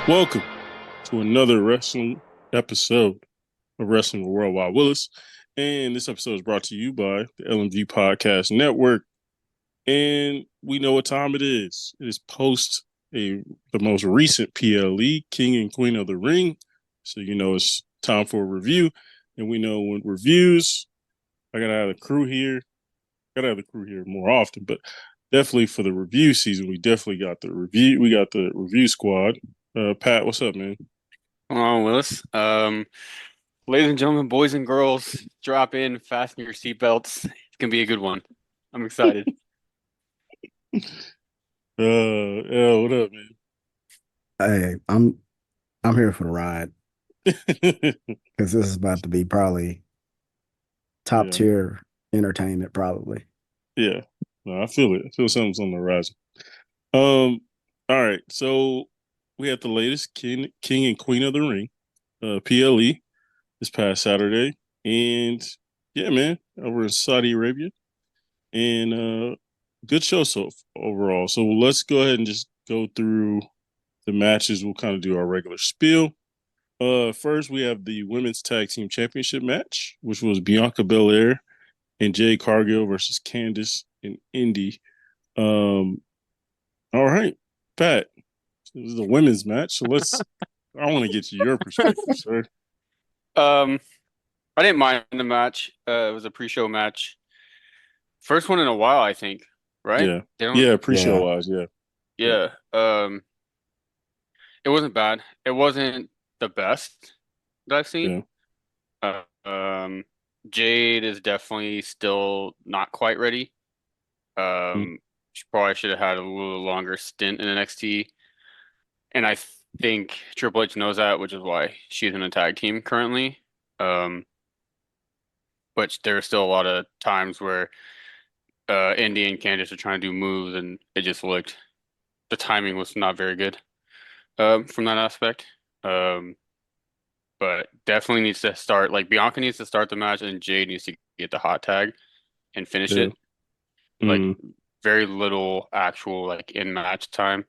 Welcome to another wrestling episode of Wrestling with WorldWide Willis. And this episode is brought to you by the LMG Podcast Network. And we know what time it is. It is post the most recent PLE, King and Queen of the Ring. So you know it's time for a review. And we know when reviews, I gotta have the crew here. Gotta have the crew here more often, but definitely for the review season, we definitely got the review. We got the review squad. Pat, what's up, man? Come on, Willis. Ladies and gentlemen, boys and girls, drop in, fasten your seatbelts. It's gonna be a good one. I'm excited. Yeah, what up, Hey, I'm here for the ride man? because this is about to be probably top Yeah, tier entertainment, probably. yeah. No, I feel it. I feel something's on the horizon. Um, all right. So we had the latest King and Queen of the Ring, PLE, this past Saturday, and yeah, man, over in Saudi Arabia, and good show so overall. So let's go ahead and just go through the matches. We'll kind of do our regular spiel. First we have the women's tag team championship match, which was Bianca Belair and Jade Cargill versus Candice and Indy. Um, all right, Pat, this is a women's match, so I want to get your perspective, sir. Um, I didn't mind the match. It was a pre-show match. First one in a while, I think, right? Yeah, They don't, yeah, pre-show Yeah. wise, yeah, yeah, yeah. It wasn't bad. It wasn't the best that I've seen. yeah. Uh, um, Jade is definitely still not quite ready. Mm, She probably should have had a little longer stint in NXT. And I think Triple H knows that, which is why she's in a tag team currently. Um, but there are still a lot of times where Indy and Candice are trying to do moves, and it just looked the timing was not very good from that aspect. Um, but definitely needs to start like Bianca needs to start the match, and Jade needs to get the hot tag and finish yeah. it. Like Mm, very little actual like in match time.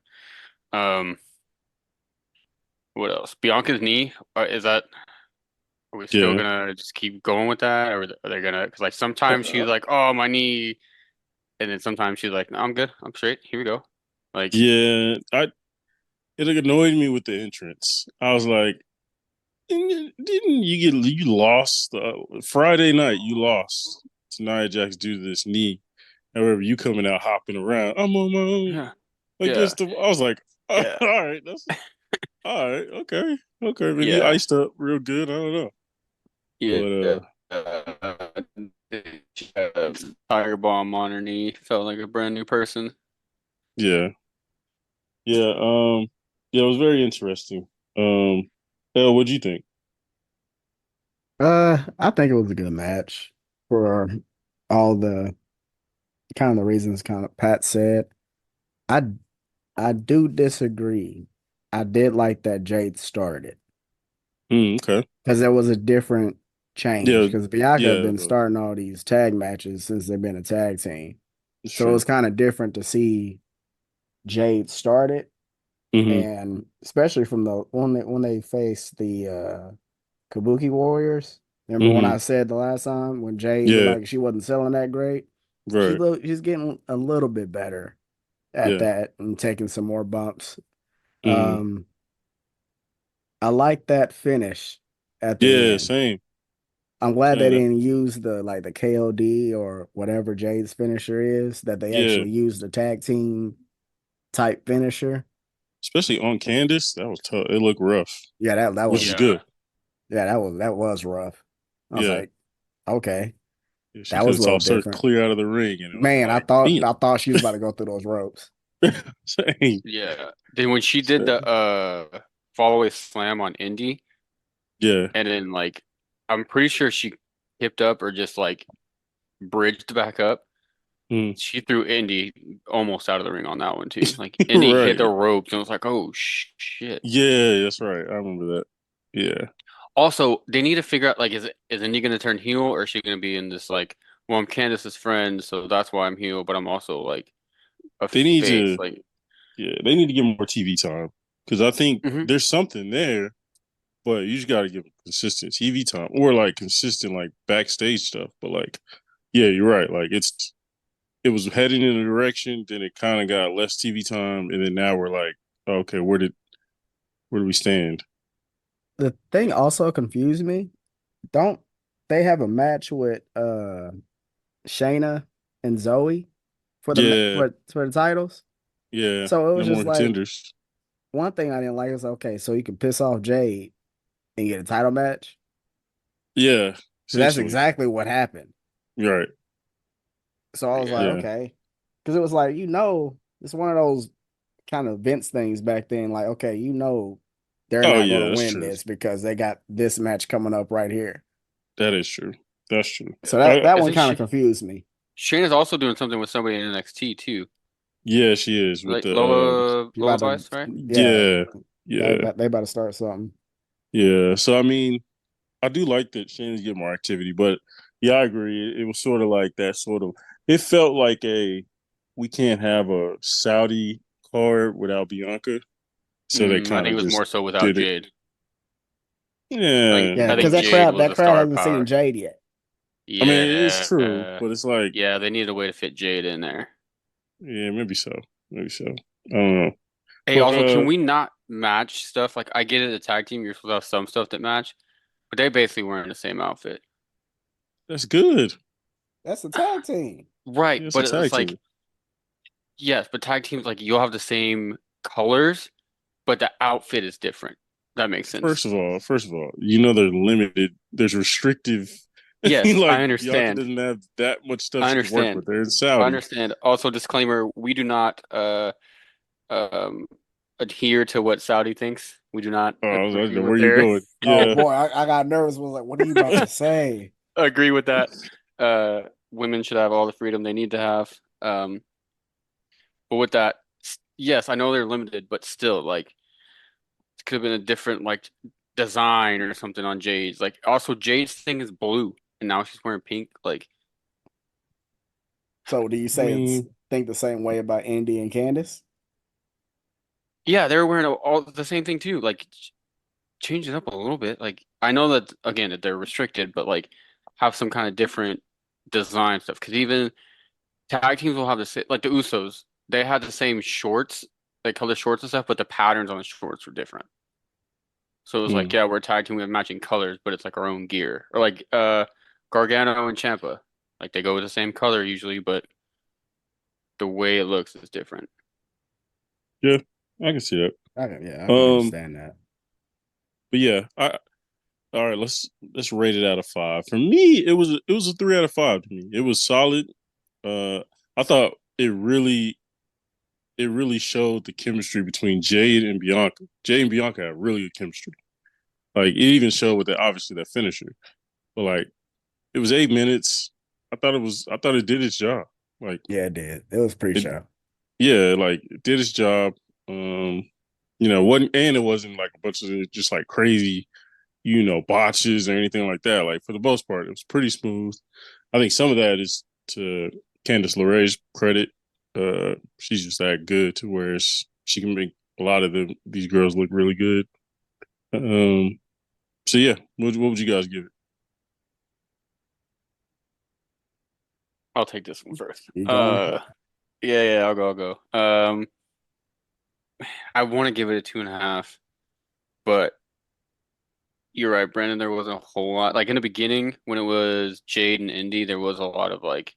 Um, what else? Bianca's knee is that? Are we still yeah. gonna just keep going with that, or are they gonna? Because like sometimes she's Uh, like, "Oh, my knee," and then sometimes she's like, "No, I'm good. I'm straight. Here we go." Like, yeah, it annoyed me with the entrance. I was like, didn't you lost Friday night? You lost to Nia Jax due to this knee. However, you coming out hopping around. I'm on my own yeah, yeah, against the. I was like, all yeah, right, that's all right, okay, okay. Maybe you yeah, iced up real good. I don't know, yeah. but Uh, she had a tire bomb on her knee. Felt like a brand new person. yeah, yeah, yeah. It was very interesting. Elle, what'd you think? I think it was a good match for all the kind of the reasons kind of Pat said. I I do disagree. I did like that Jade started Okay, because there was a different change yeah, because Bianca had yeah, been starting all these tag matches since they've been a tag team. it's So it true. was kind of different to see Jade started Hmm. and especially from the when they faced the Kabuki Warriors. Remember when Hmm. I said the last time when Jade looked Yeah, like she wasn't selling that great? right. She's getting a little bit better at Yeah. that and taking some more bumps. Hmm. Um, I like that finish at the Yeah, end. same, I'm glad they same. didn't use the like the KOD or whatever Jade's finisher is, that they Yeah, actually used the tag team type finisher. especially on Candace, that was tough. It looked rough, Yeah, that which is was Yeah, good. that was rough. I was Yeah, like, okay, yeah, she that could was have a little tossed her different. clear out of the ring, and it would have been Man, I like, thought damn. I thought she was about to go through those ropes. Same, yeah. Then when she did the same. fall away slam on Indy, Yeah. and then like I'm pretty sure she hipped up or just like bridged back up. Mm. She threw Indy almost out of the ring on that one too. Like Indy hit the Right. ropes and was like, "Oh shit." Yeah, that's right. I remember that. Yeah. Also, they need to figure out like is Indy gonna turn heel or is she gonna be in this like, well, I'm Candace's friend, so that's why I'm heel, but I'm also like a They need face. to, Like, yeah, they need to get more TV time. because I think Hmm. there's something there, but you just got to give them consistent TV time or like consistent like backstage stuff. But like, yeah, you're right. Like it was heading in a direction, then it kind of got less TV time, and then now we're like, okay, where do we stand? The thing also confused me. Don't they have a match with Shayna and Zoe for Yeah, for the titles? yeah, So it no was more just like contenders. one thing I didn't like was okay, so you can piss off Jade and get a title match. Yeah, 'Cause that's essentially, exactly what happened. you're right. So I was like, Yeah. Yeah. okay. Because it was like, it's one of those kind of Vince things back then. Like, okay, they're Oh not going yeah, to that's win true. this because they got this match coming up right here. That is true. That's true. So that one Isn't kind of confused me. Shayna's also doing something with somebody in NXT too, Yeah, she is with like the You Loa about to, Vice, right? yeah, yeah, yeah, they about to start something. yeah. So I mean, I do like that Shane's get more activity, but yeah, I agree. It was sort of like that sort of it felt like a we can't have a Saudi card without Bianca. So they I kind think of it was more just so without did it. Jade. Yeah, Yeah, I because think maybe that so. Jade crowd was that a crowd star hasn't seen power. Jade yet. I mean, it is Yeah, true, but it's like, yeah, they needed a way to fit Jade in there. yeah, maybe so. Maybe so. I don't know. Hey, But also, can we not match stuff? Like, I get it, the tag team, you're supposed to have some stuff that match, but they basically wearing the same outfit. that's good. That's a tag team. Right, Yeah, it's a but tag it's like, team. yes, but tag teams, like, you'll have the same colors, but the outfit is different. That makes sense. First of all, you know they're limited. There's restrictive. Yes, I Like Bianca understand. doesn't have that much stuff I she can work with. understand. They're in I Saudi. understand. Also, disclaimer, we do not um adhere to what Saudi thinks. We do not Oh, I was like, agree where with you their going? Oh Yeah, boy, I got nervous. Was like, what are you about to say? agree with that. Women should have all the freedom they need to have. But with that, yes, I know they're limited, but still, like, it could have been a different like design or something on Jade's. Like, also Jade's thing is blue, and now she's wearing pink. Like, So do you I say it's mean, think the same way about Indy and Candace? yeah, they were wearing all the same thing too. Like, change it up a little bit. Like, I know that again that they're restricted, but like have some kind of different design stuff. Because even tag teams will have the same, like the Usos, they had the same shorts, like color shorts and stuff, but the patterns on the shorts were different. So it was like, hmm, yeah, we're a tag team, we have matching colors, but it's like our own gear. Or like Gargano and Ciampa, like they go with the same color usually, but the way it looks is different. yeah, I can see Yeah, that. I can understand that. But yeah, I all right. Let's rate it out of five. For me, it was a 3 out of 5 to me. It was solid. Uh, I thought it really showed the chemistry between Jade and Bianca. Jade and Bianca had really good chemistry. Like it even showed with that obviously that finisher. But like it was 8 minutes. I thought it did its job. Like Yeah, it did. It was it pre-show. yeah, like it did its job. Wasn't and it wasn't like a bunch of just like crazy, botches or anything like that. Like for the most part, it was pretty smooth. I think some of that is to Candice LeRae's credit. She's just that good to where she can make a lot of these girls look really good. Um, so yeah, what would you guys give it? I'll take this one first. You going? Yeah, I'll go. I want to give it a 2.5, but you're right, Brandon. There wasn't a whole lot. Like in the beginning, when it was Jade and Indy, there was a lot of like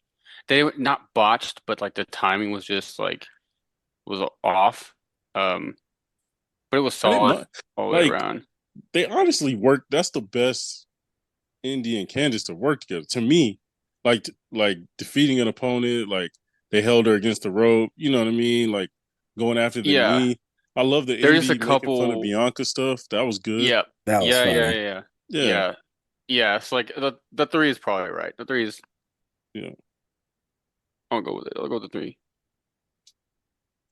they were not botched, but like the timing was just like was off. Um, but it was I didn't solid mind. all the way Like around. they honestly worked. That's the best Indy and Candice to work together. To me, like defeating an opponent, like they held her against the rope. You know what I mean? Like going after the Yeah, knee. I love the there's just a Indy making fun of couple. Bianca stuff. That was good. Yeah, That was funny. Yeah, yeah, yeah. It's like the three is probably right. The three is. yeah. I'll go with it. I'll go with the three.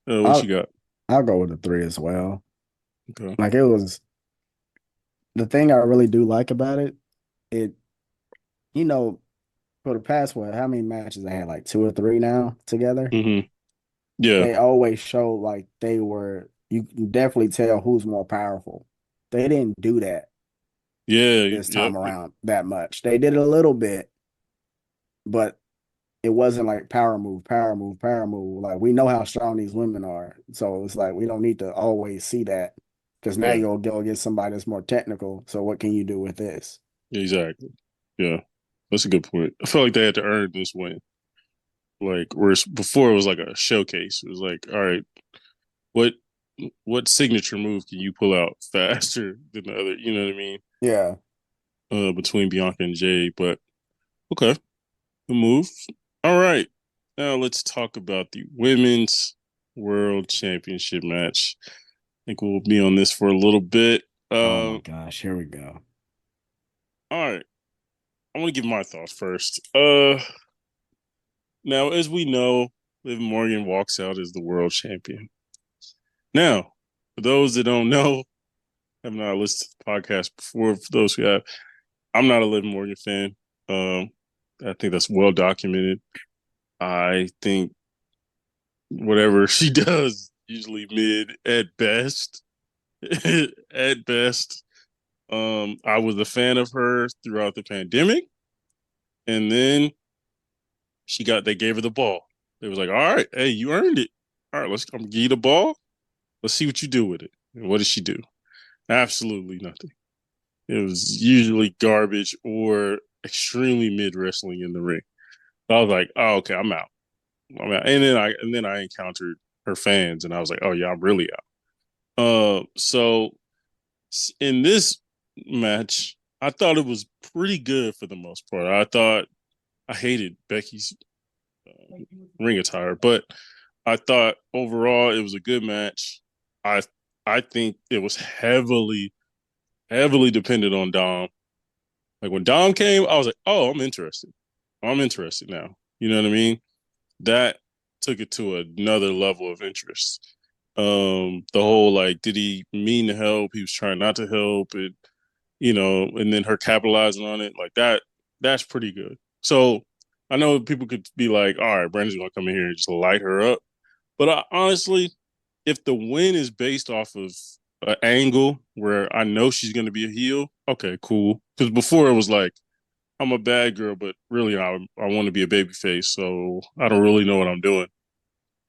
What you I'll got? I'll go with the three as well. Okay. Like it was the thing I really do like about it. It you know for the past how many matches they had like two or three now together. Hmm. Yeah. They always showed like they were You can definitely tell who's more powerful. They didn't do that Yeah, this yep, time around that much. They did it a little bit, but it wasn't like power move, power move, power move. Like we know how strong these women are, so it's like we don't need to always see that because now yeah, you'll go against somebody that's more technical. So what can you do with this? exactly. Yeah, that's a good point. I felt like they had to earn this win. Like, whereas before it was like a showcase. It was like, all right, what what signature move can you pull out faster than the other? You know what I mean? Yeah. Between Bianca and Jay, but okay, the move. All right, now let's talk about the women's world championship match. I think we'll be on this for a little bit. Oh my Uh, gosh, here we go. all right, I want to give my thoughts first. Now as we know, Liv Morgan walks out as the world champion. Now, for those that don't know, have not listened to the podcast before. For those who have, I'm not a Liv Morgan fan. Um, I think that's well documented. I think whatever she does, usually mid at best. At best. I was a fan of her throughout the pandemic, and then they gave her the ball. It was like, all right, hey, you earned it. All right, I'm gonna give you the ball. Let's see what you do with it. And what did she do? Absolutely nothing. It was usually garbage or extremely mid wrestling in the ring. So I was like, oh, okay, I'm out. I'm out. And then I encountered her fans, and I was like, oh yeah, I'm really out. So in this match, I thought it was pretty good for the most part. I hated Becky's ring attire, but I thought overall it was a good match. I I think it was heavily dependent on Dom. Like when Dom came, I was like, oh, I'm interested. I'm interested now. You know what I mean? That took it to another level of interest. The whole like, did he mean to help? He was trying not to help, and and then her capitalizing on it like that. That's pretty good. So I know people could be like, all right, Brandon's gonna come in here and just light her up. But honestly, if the win is based off of an angle where I know she's going to be a heel, okay, cool. Because before it was like, I'm a bad girl, but really I want to be a baby face, so I don't really know what I'm doing.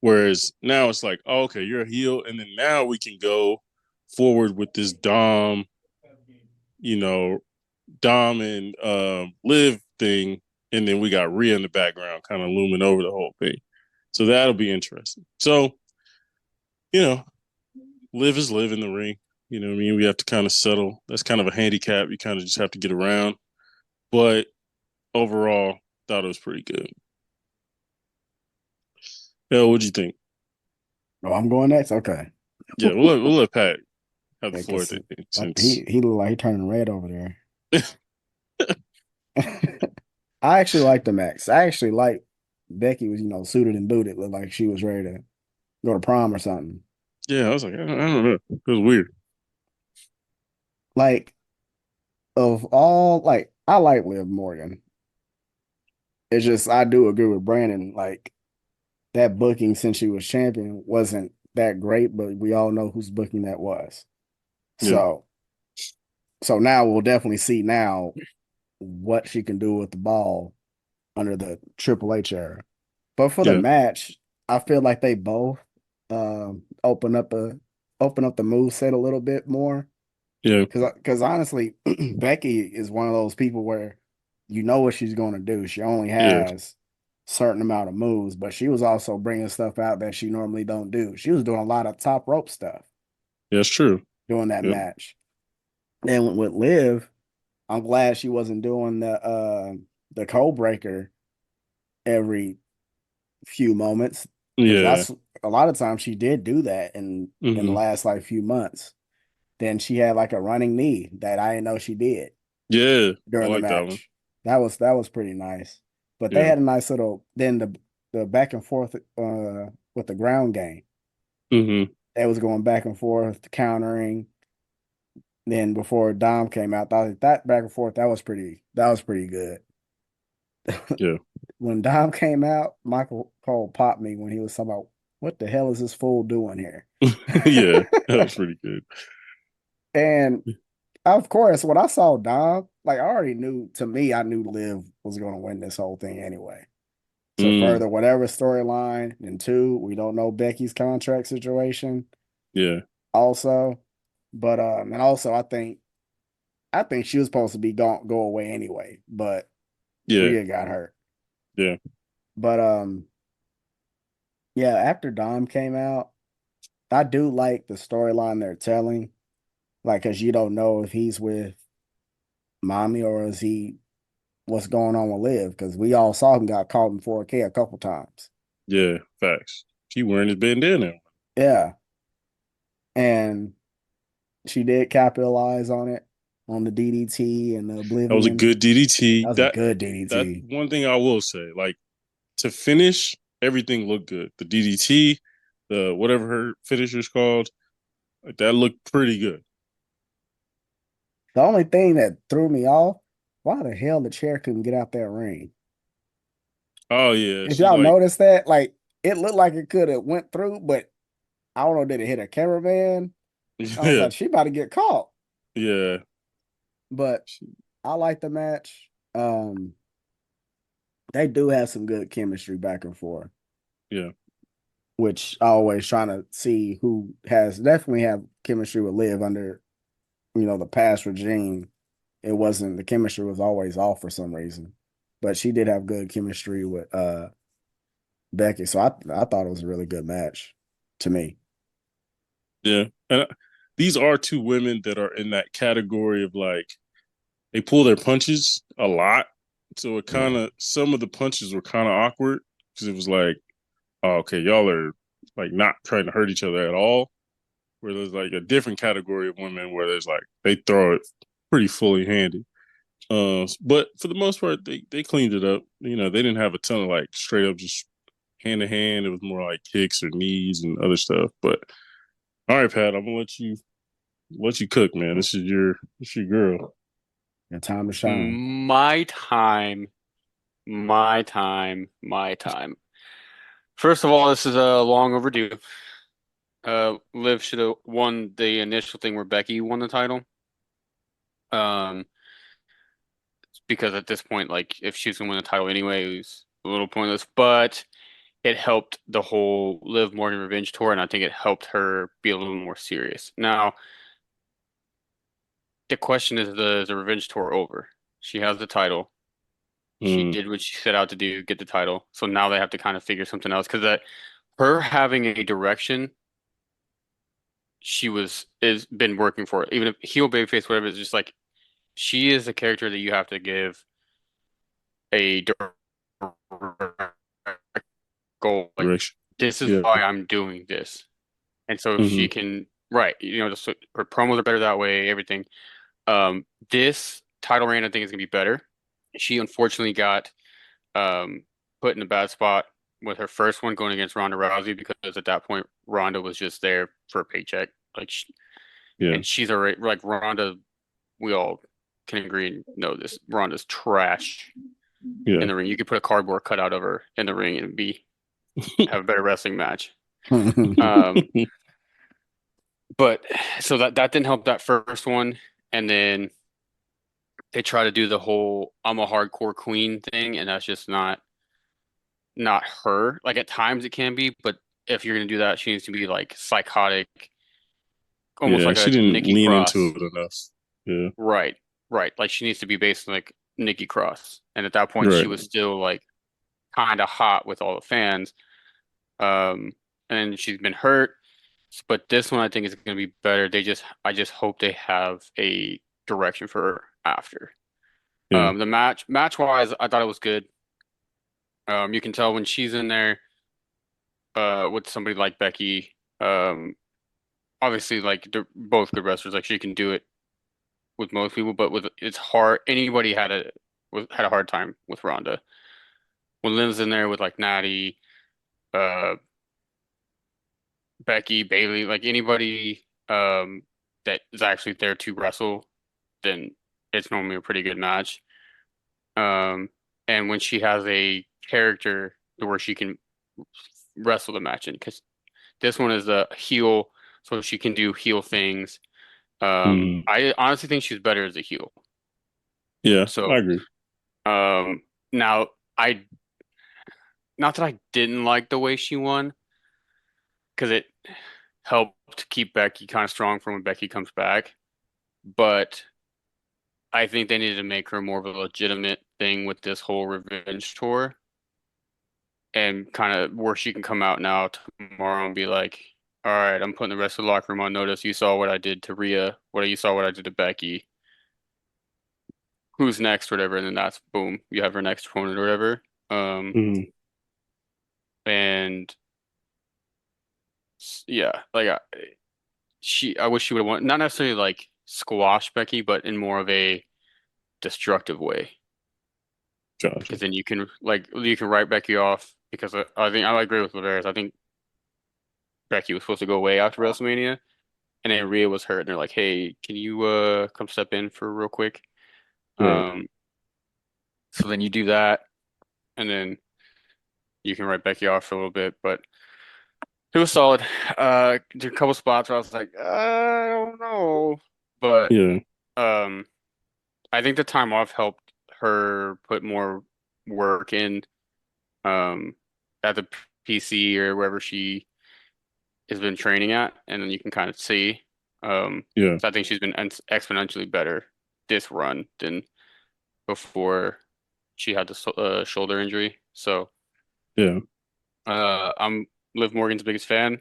Whereas now it's like, oh, okay, you're a heel, and then now we can go forward with this you know, Dom and Liv thing, and then we got Rhea in the background, kind of looming over the whole thing. So that'll be interesting. So you know, live is live in the ring. You know what I mean? We have to kind of settle. That's kind of a handicap. You kind of just have to get around. But overall, thought it was pretty good. Yeah, what'd you think? Oh, I'm going next. Okay. Yeah, we'll let Pat have the Yeah, floor. I because think since he looked like he turning red over there. I actually like the Max. I actually like Becky was, suited and booted, looked like she was ready to go to prom or something. yeah, I was like, I don't know. It was weird. Like of all, like I like Liv Morgan. It's just I do agree with Brandon. Like that booking since she was champion wasn't that great, but we all know whose booking that was. Yeah, So so now we'll definitely see now what she can do with the ball under the Triple H era. But for the yeah, match, I feel like they both open up the move set a little bit more. yeah, Because honestly, Becky is one of those people where you know what she's going to do. She only yeah. has certain amount of moves, but she was also bringing stuff out that she normally don't do. She was doing a lot of top rope stuff Yeah, it's true. during that Yeah, match. And with Liv, I'm glad she wasn't doing the code breaker every few moments because yeah, that's a lot of times she did do that in the hmm last like few months. Then she had like a running knee that I didn't know she did yeah. I during the like that one. match. That was pretty nice. But they Yeah, had a nice little then the back and forth with the ground game. hmm They was going back and forth, countering. Then before Dom came out, that back and forth that was pretty good. yeah, When Dom came out, Michael Cole popped me when he was talking about what the hell is this fool doing here? Yeah, that was pretty good. And of course, when I saw Dom, like I already knew, to me, I knew Liv was going to win this whole thing anyway. To Mm, further whatever storyline. And two, we don't know Becky's contract situation yeah, also. But and also I think she was supposed to be go away anyway, but yeah, Rhea got hurt. yeah. But yeah, after Dom came out, I do like the storyline they're telling. Like, cause you don't know if he's with mommy or is he what's going on with Liv, because we all saw him got caught in 4K a couple times. Yeah, facts. She wearing his bandana. Yeah. And she did capitalize on it, on the DDT and the That was a Oblivion. good That DDT. was a That good that DDT. one thing I will say, like to finish, everything looked good. The DDT, the whatever her finisher's called, like, that looked pretty good. The only thing that threw me off, why the hell the chair couldn't get out that ring? Oh yeah, If she y'all like noticed that, like it looked like it could have went through, but I don't know, did it hit a cameraman? I was yeah, like, she about to get caught. yeah, But I like the match. They do have some good chemistry back and forth, yeah, which I always trying to see who has definitely have chemistry with Liv under, the past regime. It wasn't the chemistry was always off for some reason. But she did have good chemistry with Becky. So I thought it was a really good match to me. yeah. And these are two women that are in that category of like they pull their punches a lot. So it kind Yeah. of some of the punches were kind of awkward because it was like, oh, okay, y'all are like not trying to hurt each other at all. Where there's like a different category of women where there's like they throw it pretty fully handed. But for the most part, they cleaned it up. They didn't have a ton of like straight up just hand to hand. It was more like kicks or knees and other stuff. But all right, Pat, I'm gonna let you cook, man. This your girl. Your time to shine. My time, my time, my time. First of all, this is a long overdue. Liv should have won the initial thing where Becky won the title. Um, because at this point, like if she was gonna win the title anyway, it was a little pointless. But it helped the whole Liv Morgan revenge tour, and I think it helped her be a little more serious. Now, the question is the revenge tour over? She has the title. She Mm, did what she set out to do, get the title. So now they have to kind of figure something else because that her having a direction she was is been working for it. Even if heel babyface, whatever, it's just like she is a character that you have to give a direct goal. Like direction. this is Yeah. why I'm doing this, and so she Hmm. can right. Just, her promos are better that way. Everything. This title reign I think is gonna be better. She unfortunately got um put in a bad spot with her first one going against Ronda Rousey because at that point Ronda was just there for a paycheck. Yeah. And she's already like Ronda. We all can agree and know this. Ronda's trash in Yeah. the ring. You could put a cardboard cutout of her in the ring and be have a better wrestling match. Um, but so that didn't help that first one, and then they try to do the whole "I'm a hardcore queen" thing, and that's just not her. Like at times it can be, but if you're gonna do that, she needs to be like psychotic, almost Yeah. like She a didn't Nikki lean into Cross. it enough. Yeah. Right, right. Like she needs to be based on like Nikki Cross. And at that point, she Right. was still like kind of hot with all the fans. Um, and she's been hurt. But this one, I think is going to be better. I just hope they have a direction for her after. Yeah. The match wise, I thought it was good. You can tell when she's in there, with somebody like Becky. Obviously, like they're both good wrestlers. Like she can do it with most people, but with it's hard. Anybody had a hard time with Ronda. When Liv's in there with like Natty, uh, Becky, Bailey, like anybody that is actually there to wrestle, then it's normally a pretty good match. Um, and when she has a character where she can wrestle the match in, because This one is a heel, so she can do heel things. Mm, I honestly think she's better as a heel. yeah, I So, agree. now I not that I didn't like the way she won because it helped keep Becky kind of strong for when Becky comes back, but I think they needed to make her more of a legitimate thing with this whole revenge tour and kind of where she can come out now tomorrow and be like, all right, I'm putting the rest of the locker room on notice. You saw what I did to Rhea, you saw what I did to Becky. Who's next, whatever, and then that's boom, you have her next opponent or whatever. Mm, And yeah, like I wish she would have won, not necessarily like squash Becky, but in more of a destructive way. gotcha. Because then you can write Becky off because I think I agree with Laverius. I think Becky was supposed to go away after WrestleMania, and then Rhea was hurt, and they're like, "Hey, can you come step in for real quick?" Right. Um, so then you do that, and then you can write Becky off for a little bit, but it was solid. There were a couple spots where I was like, I don't know, but Yeah. um, I think the time off helped her put more work in at the PC or wherever she has been training at, and then you can kind of see. Yeah. So I think she's been exponentially better this run than before she had the shoulder injury. So Yeah. I'm Liv Morgan's biggest fan.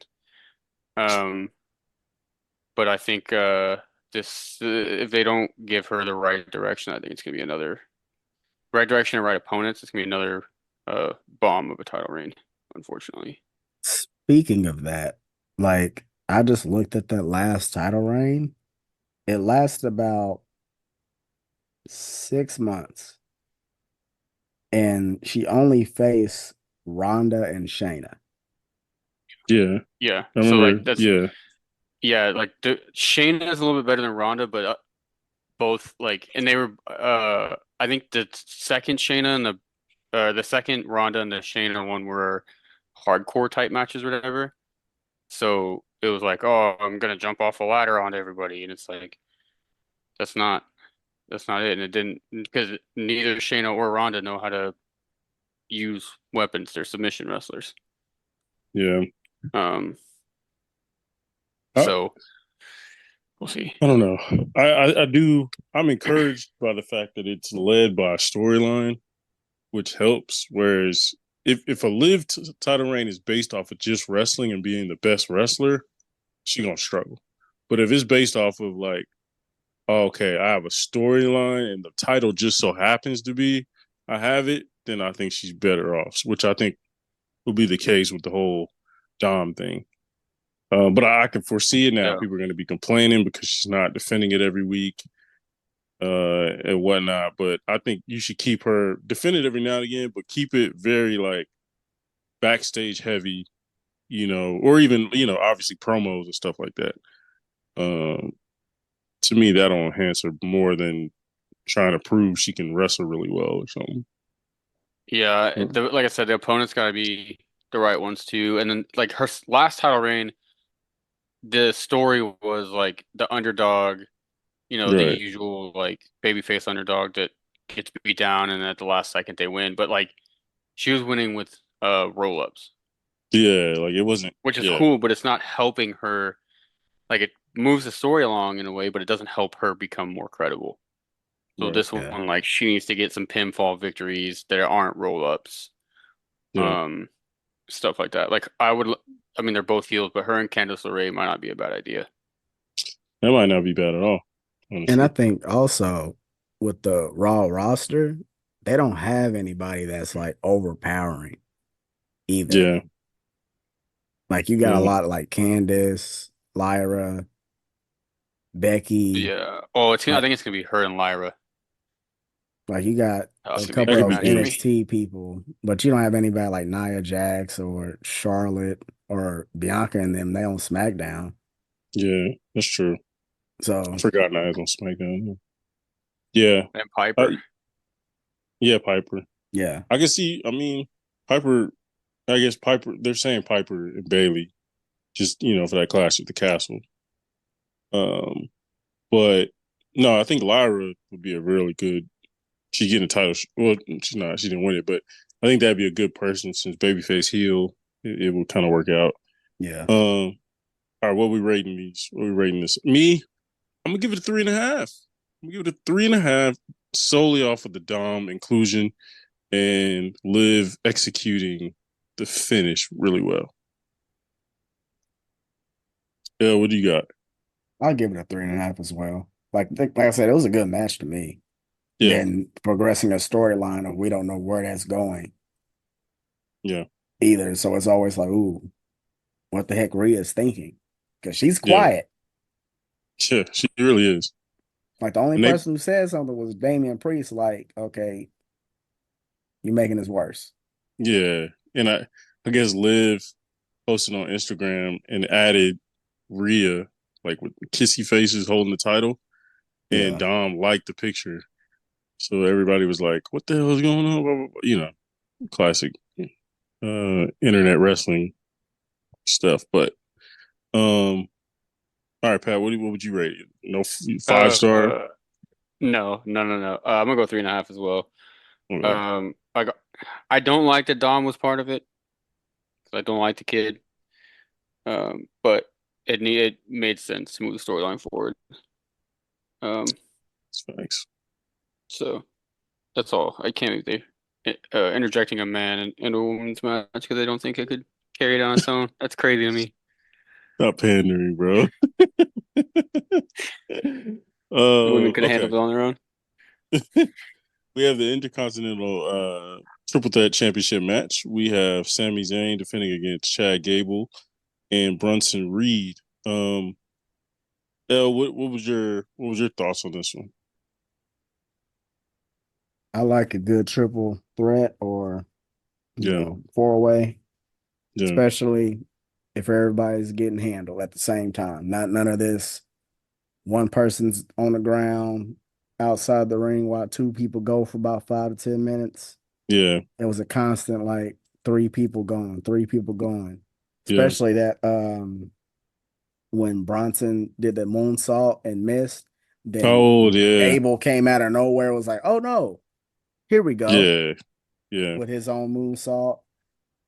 Um, but I think this if they don't give her the right direction, I think it's gonna be another right direction and right opponents. It's gonna be another bomb of a title reign, unfortunately. Speaking of that, like I just looked at that last title reign. It lasted about 6 months, and she only faced Ronda and Shayna. Yeah. Yeah. I So remember. like that's Yeah. yeah, like the Shayna is a little bit better than Ronda, but both like and they were I think the second Shayna and the second Ronda and the Shayna one were hardcore type matches or whatever. So it was like, oh, I'm gonna jump off a ladder on everybody, and it's like that's not that's not it, and it didn't because neither Shayna or Ronda know how to use weapons. They're submission wrestlers. Yeah. Um, I, so we'll see. I don't know. I do. I'm encouraged by the fact that it's led by a storyline, which helps. Whereas if a live title reign is based off of just wrestling and being the best wrestler, she gonna struggle. But if it's based off of like, oh, okay, I have a storyline and the title just so happens to be I have it, then I think she's better off. Which I think will be the case with the whole Dom thing. But I can foresee it now. Yeah, People are going to be complaining because she's not defending it every week and whatnot. But I think you should keep her defend it every now and again, but keep it very like backstage heavy, or even obviously promos and stuff like that. Um, to me, that'll enhance her more than trying to prove she can wrestle really well or something. yeah. Like I said, the opponents got to be the right ones too. And then like her last title reign, the story was like the underdog, the Right. usual like babyface underdog that gets beat down and at the last second they win. But like she was winning with roll ups, Yeah, like it wasn't. which is Yeah, cool, but it's not helping her. Like it moves the story along in a way, but it doesn't help her become more credible. So right. this one, Yeah. like she needs to get some pinfall victories that aren't roll ups, Yeah, um, stuff like that. I mean, they're both heels, but her and Candice LeRae might not be a bad idea. that might not be bad at all, And I honestly. think also with the Raw roster, they don't have anybody that's like overpowering either. Yeah, Like you got a yeah, lot of like Candace, Lyra, Becky, Yeah. Oh, I like think it's gonna be her and Lyra. like you got Oh, a it's gonna be a that couple great could of be match for good. me. NXT people, but you don't have anybody like Nia Jax or Charlotte or Bianca and them. They on SmackDown. Yeah, that's true. I So forgot Nia's on SmackDown. Yeah, And Piper. I, yeah, Piper. yeah. I can see. I mean, Piper. I guess Piper. They're saying Piper and Bailey just for that clash with the castle. But no, I think Lyra would be a really good. She's getting a title. Well, she's not. She didn't win it, but I think that'd be a good person since babyface heel. It will kind of work out. Yeah. All right, what are we rating these? What are we rating this? Me, I'm gonna give it a 3.5. I'm gonna give it a 3.5 solely off of the Dom inclusion and Liv executing the finish really well. Yeah, what do you got? I'll give it a 3.5 as well. Like I said, it was a good match to me. Yeah, Then progressing a storyline of we don't know where that's going yeah, either. So it's always like, ooh, what the heck Rhea's thinking? Because she's yeah, quiet. yeah. She really is. Like the only And they, person who said something was Damian Priest. Like, okay, you're making this worse. yeah, and I guess Liv posted on Instagram and added Rhea like with kissy faces holding the title, and Yeah. Dom liked the picture, so everybody was like, "What the hell is going on?" Blah, blah, blah. Classic internet wrestling stuff. But all right, Pat, what would you rate it? No, 5 star. Uh, no, no, no, no. I'm gonna go 3.5 as well. Okay. I don't like that Dom was part of it. 'Cause I don't like the kid. But it made sense to move the storyline forward. Thanks. So that's all. I can't believe they interjecting a man in a woman's match because they don't think it could carry it on its own. That's crazy to me. Not pandering, bro. The women could have Okay. handled it on their own. We have the Intercontinental Triple Threat Championship match. We have Sami Zayn defending against Chad Gable and Brunson Reed. Elle, what was your thoughts on this one? I like a good triple threat or, Yeah, four way, yeah, especially if everybody's getting handled at the same time. Not none of this one person's on the ground outside the ring while two people go for about 5 to 10 minutes. yeah, It was a constant like three people going, three people going. yeah. Especially that when Bronson did the moonsault and missed, then Oh, yeah, Gable came out of nowhere, was like, oh no, here we go yeah, yeah. with his own moonsault.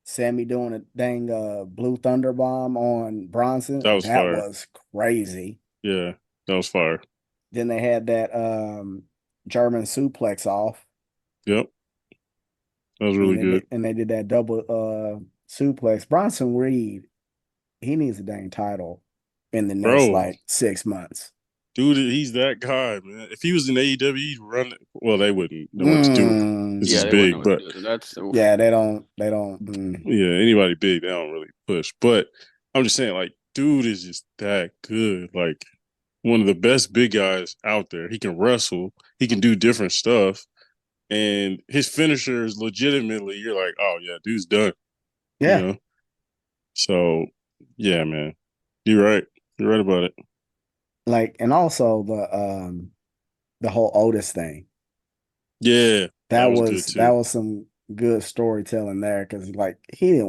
Sammy doing a dang blue thunder bomb on That Bronson. was That fire. was crazy. Yeah, that was fire. Then they had that German suplex off. Yep, that was And really they good, did, and they did that double suplex. Bronson Reed, he needs a dang title in the next bro. like 6 months. Dude, he's that guy, man. If he was in AEW, he'd run. Well, they wouldn't know what to do with him. It's Yeah, just they wouldn't know big, what but to do. That's oof. Yeah, they don't. yeah, anybody big, they don't really push. But I'm just saying, like, dude is just that good. Like, one of the best big guys out there. He can wrestle. He can do different stuff, and his finisher is legitimately. You're like, oh yeah, dude's done. You Yeah, know. So, yeah, man, you're right. You're right about it. like and also the whole Otis thing. Yeah, that That was was good that too. was some good storytelling there because like he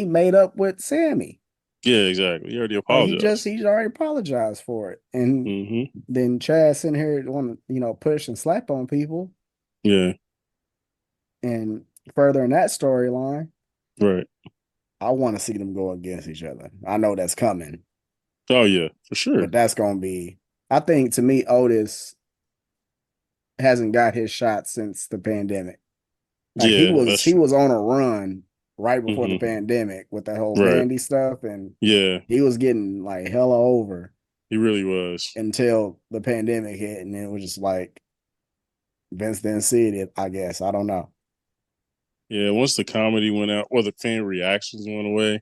made up with Sammy. Yeah, exactly. He already Like apologized. he's already apologized for it. And Mm-hmm. then Chad sitting here want to, push and slap on people. Yeah, And further in that storyline, right. I want to see them go against each other. I know that's coming, Oh yeah, for sure. but that's gonna be I think to me, Otis hasn't got his shot since the pandemic. Like he Yeah, was that's he true. was on a run right before the Mm-hmm. pandemic with that whole Right. Vandy stuff, and Yeah, he was getting like hella over he really was. until the pandemic hit, and it was just like Vince didn't see it. I guess I don't know. Yeah, once the comedy went out, or the fan reactions went away,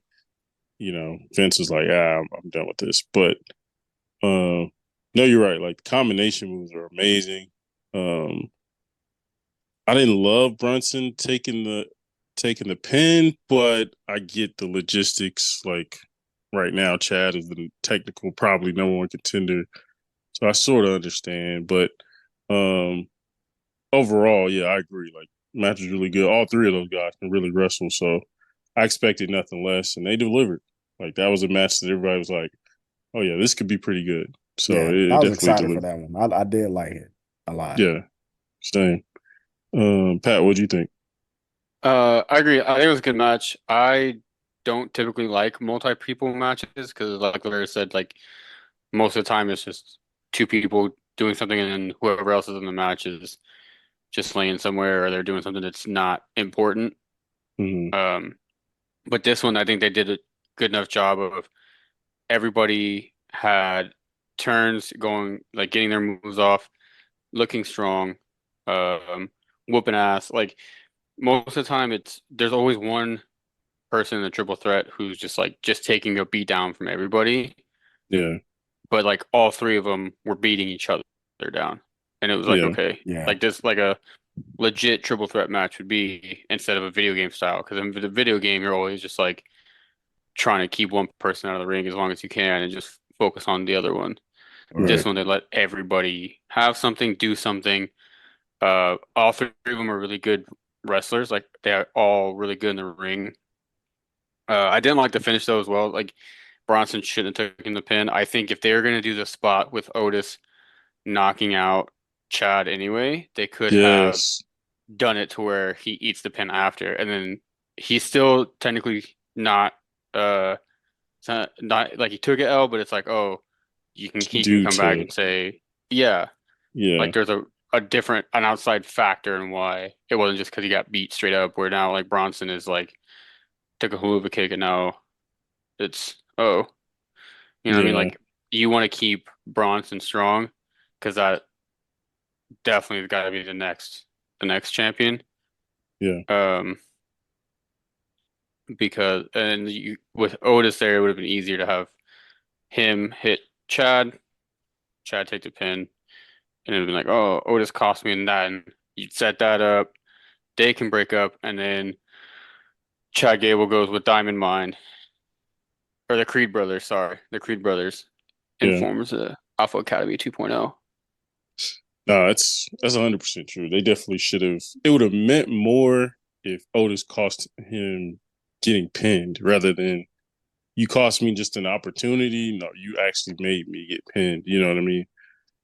Vince was like, "Ah, I'm done with this." But no, you're right. Like the combination moves are amazing. Um, I didn't love Brunson taking the pin, but I get the logistics. Like right now, Chad is the technical, probably number one contender, so I sort of understand. But um, overall, yeah, I agree. Like match was really good. All three of those guys can really wrestle, so I expected nothing less, and they delivered. Like that was a match that everybody was like, "Oh yeah, this could be pretty good." So Yeah, it I was definitely excited for delivered. that one. I did like it a lot. Yeah, same. Pat, what do you think? I agree. I think it was a good match. I don't typically like multi-people matches because, like Larry said, like most of the time it's just two people doing something, and then whoever else is in the match is just laying somewhere or they're doing something that's not important. Hmm. Um, but this one, I think they did a good enough job of everybody had turns going, like getting their moves off, looking strong, um, whooping ass. Like most of the time, there's always one person in the triple threat who's just like just taking a beat down from everybody, Yeah, but like all three of them were beating each other down, and it was like yeah, okay, Yeah, like this like a legit triple threat match would be instead of a video game style. Because in the video game, you're always just like trying to keep one person out of the ring as long as you can and just focus on the other one. This right. one, they let everybody have something, do something. All three of them are really good wrestlers. Like they're all really good in the ring. I didn't like the finish though as well. Like Bronson shouldn't have taken the pin. I think if they were gonna do the spot with Otis knocking out Chad anyway, they could have Yes, done it to where he eats the pin after, and then he's still technically not it's not like he took it L, but it's like oh he can due come back to and say yeah, yeah, like there's a different an outside factor in why it wasn't just because he got beat straight up. Where now like Bronson is like took a haluva kick and now it's oh you know what I mean yeah, like you want to keep Bronson strong because that definitely got to be the next champion. yeah, Um, because and you with Otis there, it would have been easier to have him hit Chad, Chad take the pin, and it would have been like, oh, Otis cost me in that, and you'd set that up. They can break up, and then Chad Gable goes with Diamond Mine or the Creed brothers. Sorry, the Creed brothers and yeah. forms the Alpha Academy 2.0. No, that's 100% true. They definitely should have. It would have meant more if Otis cost him getting pinned rather than you cost me just an opportunity. No, you actually made me get pinned. You know what I mean?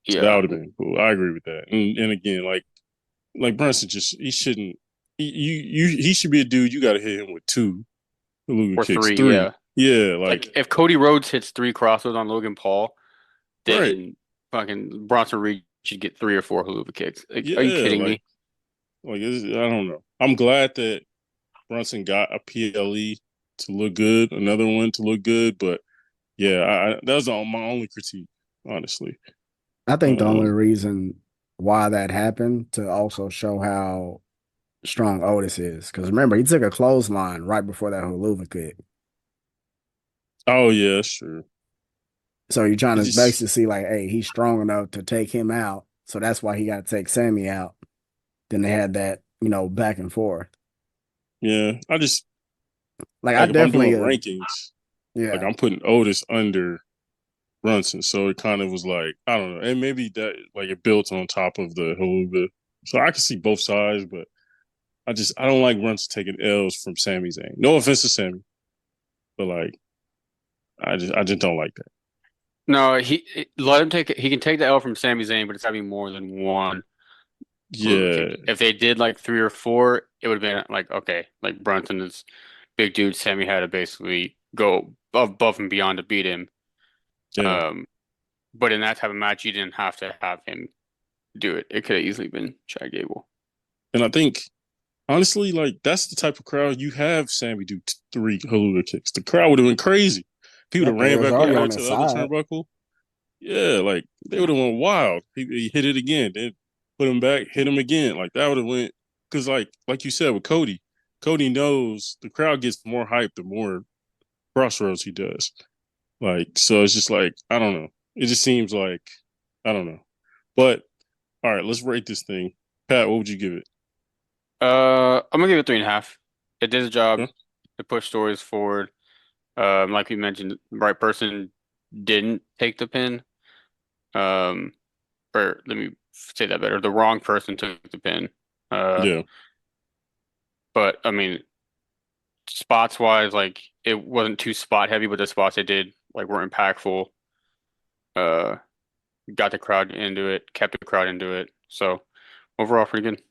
So that Yeah, would have been cool. I agree with that. And again, like Brunson just he shouldn't. He should be a dude. You got to hit him with two Beluga or kicks, three. three. Yeah, Yeah, like if Cody Rhodes hits three crosses on Logan Paul, right. then fucking Bronson Reed should get three or four haluva kicks. Like, are you Yeah, kidding me? I don't know. I'm glad that Brunson got a PLE to look good, another one to look good, but yeah, that was my only critique, honestly. I think the only Um, reason why that happened to also show how strong Otis is, because remember he took a clothesline right before that Huluva kick. oh yeah, sure. So you're trying It to just basically see like, hey, he's strong enough to take him out. So that's why he got to take Sammy out. Then they had that, back and forth. yeah, Like I like if I'm doing definitely, rankings, like yeah, I'm putting Otis under Brunson, so it kind of was like I don't know, and maybe that like it built on top of the Haluga, so I can see both sides, but I don't like Brunson taking L's from Sami Zayn. No offense to Sammy, but like I just don't like that. No, let him take it. He can take the L from Sami Zayn, but it's gotta be more than one haluva Yeah, kick. If they did like three or four, it would have been like okay, like Brunson is big dude. Sammy had to basically go above and beyond to beat him. yeah, Um, but in that type of match, you didn't have to have him do it. It could have easily been Chad Gable. and I think honestly, like that's the type of crowd you have Sammy do three Haluga kicks. The crowd would have been crazy. People yeah, that because it ran was back already over there on to his the other side. turnbuckle. Yeah, like they would have went wild. He hit it again, then put him back, hit him again. Like that would have went because like you said with Cody, Cody knows the crowd gets more hype the more crossroads he does. Like so, it's just like I don't know. It just seems like I don't know. But all right, let's rate this thing. Pat, what would you give it? I'm gonna give it 3.5. It did a job. Okay. It pushed stories forward. Like we mentioned, the right person didn't take the pin. Um, or let me say that better. The wrong person took the pin. Uh, Yeah, but I mean, spots wise, like it wasn't too spot heavy, but the spots they did like were impactful. Uh, got the crowd into it, kept the crowd into it. So overall, pretty good.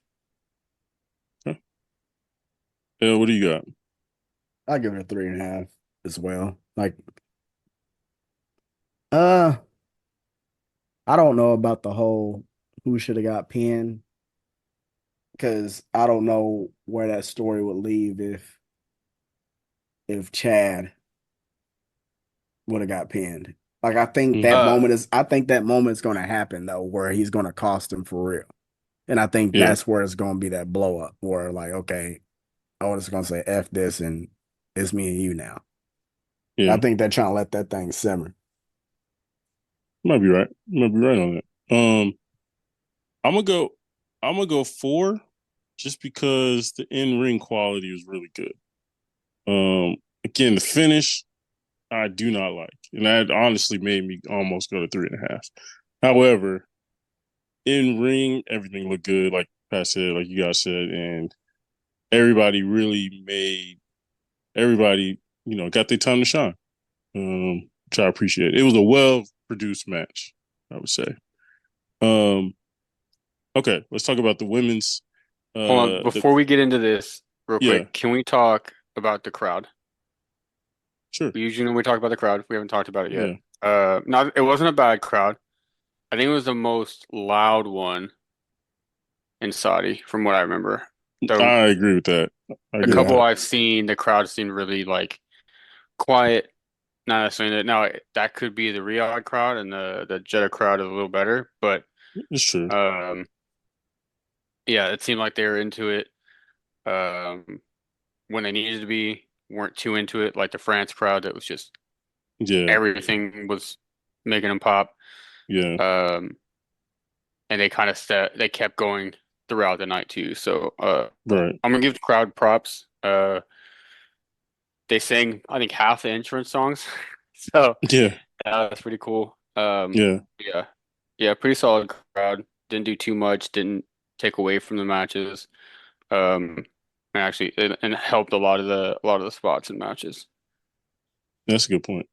Okay. What do you got? I give it a 3.5 as well. Like, uh, I don't know about the whole who should have got pinned because I don't know where that story would leave if Chad would have got pinned. Like Hmm. I think that moment is gonna happen though, where he's gonna cost him for real. And I think Yeah, that's where it's gonna be that blow up where like, okay, I was gonna say F this and it's me and you now. I yeah. think they're trying to let that thing simmer. You might be right. You might be right on that. I'm gonna go. I'm gonna go 4, just because the in ring quality was really good. Again, the finish I do not like, and that honestly made me almost go to 3.5. However, in ring, everything looked good, like Pat said, like you guys said, and everybody really made everybody, got their time to shine. Which I appreciate. It was a well produced match, I would say. Um, okay, let's talk about the women's. Hold on, The before we get into this, real Yeah, quick, can we talk about the crowd? sure, We usually when we talk about the crowd, we haven't talked about it yet. yeah, Not it wasn't a bad crowd. I think it was the most loud one in Saudi, from what I remember. The I agree with that. I the agree with Yeah. couple that. I've seen, the crowd seemed really like quiet. Not necessarily that. Now that could be the Riyadh crowd, and the Jeddah crowd is a little better, but It's true. um, yeah, it seemed like they were into it um when they needed to be. Weren't too into it like the France crowd that was just Yeah, everything was making them pop. yeah, Um, and they kind of they kept going throughout the night too. So right. I'm gonna give the crowd props. They sang I think half the entrance songs, so Yeah, that's pretty cool. yeah, Yeah, yeah, pretty solid crowd. Didn't do too much. Didn't take away from the matches. Um, and actually, and helped a lot of the spots and matches. that's a good point.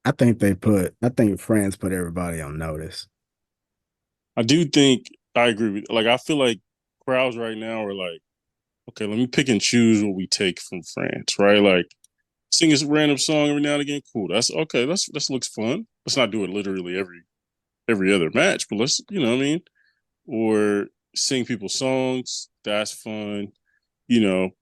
I think France put everybody on notice. I do think I agree with. Like, I feel like crowds right now are like, okay, let me pick and choose what we take from France, right? Like, sing a random song every now and again. Cool. That's okay. That looks fun. Let's not do it literally every other match, but let's, you know what I mean? Or sing people's songs. That's fun.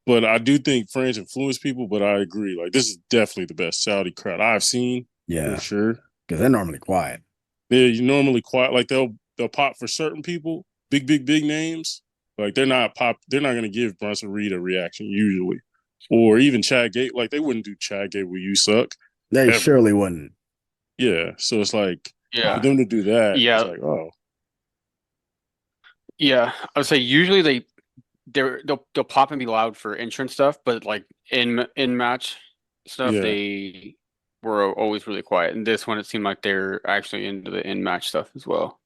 But I do think French influence people, but I agree. Like, this is definitely the best Saudi crowd I've seen for Yeah, sure. because they're normally quiet. They're normally quiet. Like, they'll pop for certain people, big names. Like, they're not gonna give Bronson Reed a reaction usually. Or even Chad Gate. Like, they wouldn't do Chad Gate with You Suck They ever. surely wouldn't. Yeah. So it's like for Yeah, them to do that, it's yeah, like, oh, yeah. I would say usually they'll pop and be loud for entrance stuff, but like in match stuff, yeah, they were always really quiet. And this one, it seemed like they're actually into the in match stuff as well.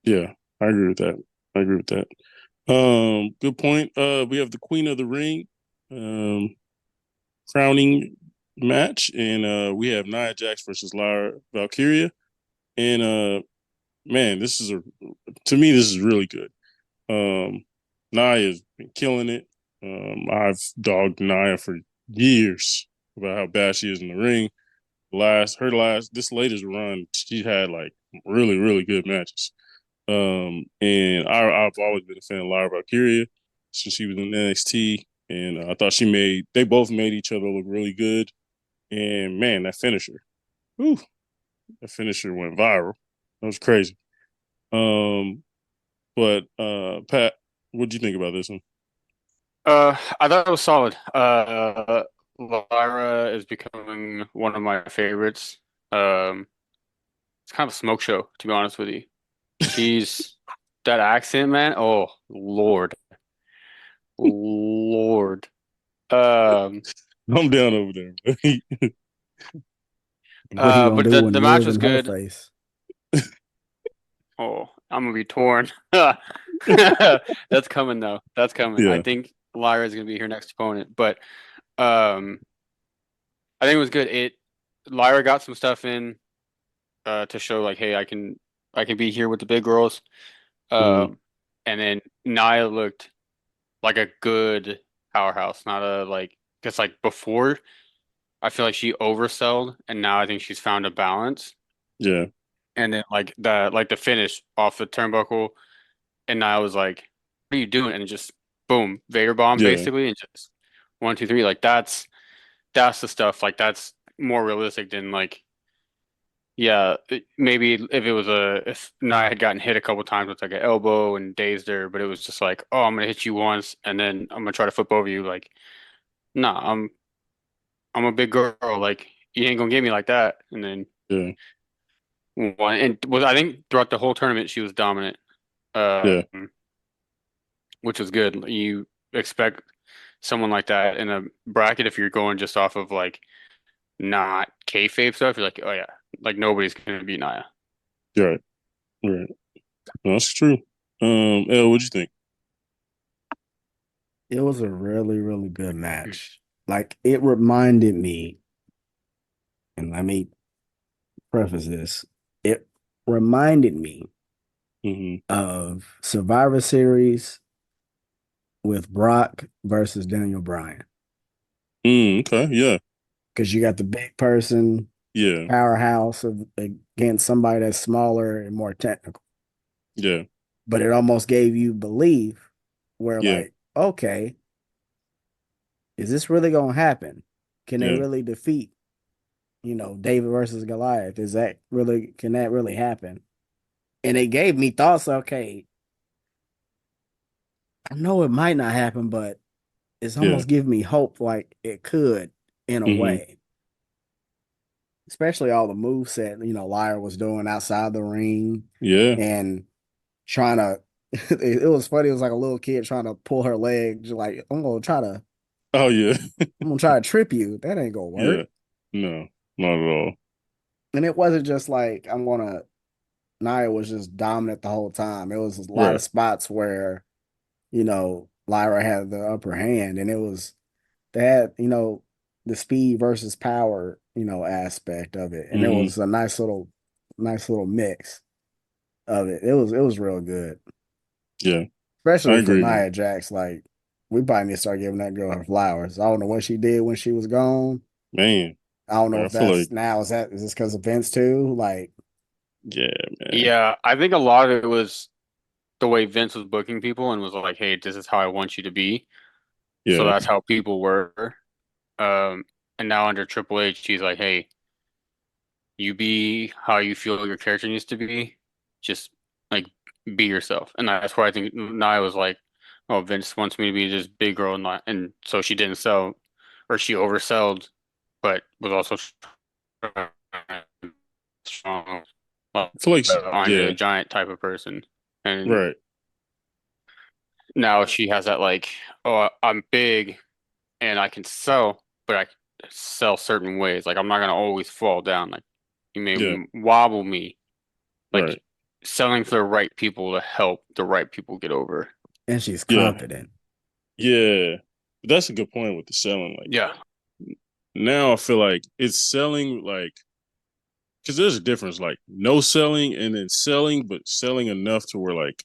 yeah. I agree with that. I agree with that. Good point. We have the Queen of the Ring, um, crowning match, and we have Nia Jax versus Lyra Valkyria. And man, to me, this is really good. Nia's been killing it. I've dogged Nia for years about how bad she is in the ring. This latest run, she had like really good matches. And I've always been a fan of Lyra Valkyria since she was in NXT, and I thought they both made each other look really good. And man, whew, that finisher went viral. That was crazy. Um, but Pat, what do you think about this one? I thought it was solid. Lyra is becoming one of my favorites. Um, it's kind of a smoke show, to be honest with you. She's that accent, man. Oh, Lord, Lord. Um, I'm down over there. What he gonna but do the when match live was in her good. face? Oh, I'm gonna be torn. That's coming though. That's coming. I Yeah, think Lyra is gonna be her next opponent, but um, I think it was good. Lyra got some stuff in to show like, hey, I can be here with the big girls. Hmm. Um, and then Nia looked like a good powerhouse, not a like because like before I feel like she oversold, and now I think she's found a balance. Yeah, And then like the finish off the turnbuckle, and Nia was like, "What are you doing?" And it just boom, Vader bomb yeah, basically, and just 1, 2, 3. Like that's the stuff. Like that's more realistic than like yeah, maybe if Nia had gotten hit a couple times with like an elbow and dazed her, but it was just like, oh, I'm gonna hit you once and then I'm gonna try to flip over you. Like, nah, I'm a big girl. Like, you ain't gonna get me like that. And then yeah, one and was I think throughout the whole tournament she was dominant, yeah, which was good. You expect someone like that in a bracket if you're going just off of like not kayfabe stuff. You're like, oh yeah, like nobody's gonna beat Nia. you're right, right. No, that's true. Elle, what'd you think? It was a really, really good match. Like it reminded me, and let me preface this, it reminded me Hmm. of Survivor Series with Brock versus Daniel Bryan. Okay, yeah, Because you got the big person yeah, powerhouse against somebody that's smaller and more technical. yeah, But it almost gave you belief where yeah, like, okay, is this really gonna happen? Can they yeah, really defeat, David versus Goliath? Can that really happen? And it gave me thoughts, okay, I know it might not happen, but it's yeah. almost giving me hope like it could in a Hmm. way. Especially all the moves that, Lyra was doing outside the ring Yeah. and trying to it was funny, it was like a little kid trying to pull her leg, just like, Oh yeah. I'm gonna try to trip you. That ain't gonna Yeah. work. No, not at all. And it wasn't just like Nia was just dominant the whole time. It was a lot Right. of spots where, Lyra had the upper hand, and they had, the speed versus power, aspect of it. And it Hmm. was a nice little mix of it. It was real good. Yeah, I Especially for agree, man. Nia Jax. Like, we probably need to start giving that girl her flowers. I don't know what she did when she was gone. Man, I don't know I if feel like, that's now. Is this because of Vince too? Like, yeah, man. Yeah, I think a lot of it was the way Vince was booking people and was like, "Hey, this is how I want you to be." So Yeah. that's how people were. Um, and now under Triple H, he's like, "Hey, you be how you feel your character needs to be. Just like be yourself." And that's why I think Nia was like, "Oh, Vince wants me to be this big girl," and so she didn't sell, or she oversold, but was also strong, like I feel like, Andre the yeah, Giant type of person. And right. now she has that like, oh, I'm big and I can sell, but I sell certain ways. Like I'm not gonna always fall down. Like you may Yeah, wobble me. right. Like selling for the right people to help the right people get over. and she's Yeah, confident. yeah. But that's a good point with the selling. Like Yeah. now I feel like it's selling like, because there's a difference, like no selling and then selling, but selling enough to where like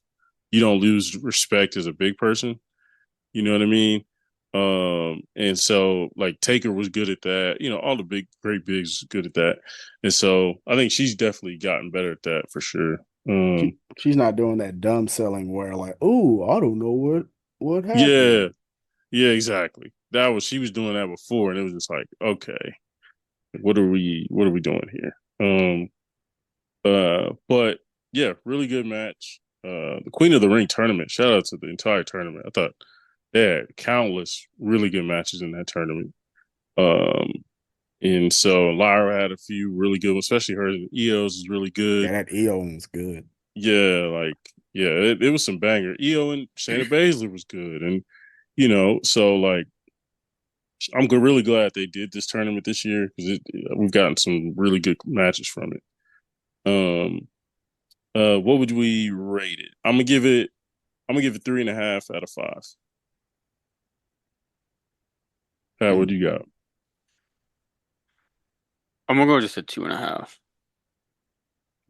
you don't lose respect as a big person. You know what I mean? And so like Taker was good at that. You know, all the great bigs good at that. And so I think she's definitely gotten better at that for sure. She's not doing that dumb selling where like, oh, I don't know what Yeah, happened. yeah, exactly. That was she was doing that before, and it was just like, okay, what are we doing here? But yeah, really good match. The Queen of the Ring tournament. Shout out to the entire tournament. I thought they had countless really good matches in that tournament. Um, and so Lyra had a few really good ones, especially her EOS is really Yeah, good. that Eon's good. Yeah, like yeah, it was some banger. EO and Shayna Baszler was good, and so like I'm really glad they did this tournament this year because we've gotten some really good matches from it. Um, what would we rate it? I'm gonna give it 3.5 out of 5. Pat, what Mm. do you got? I'm gonna go just a 2.5.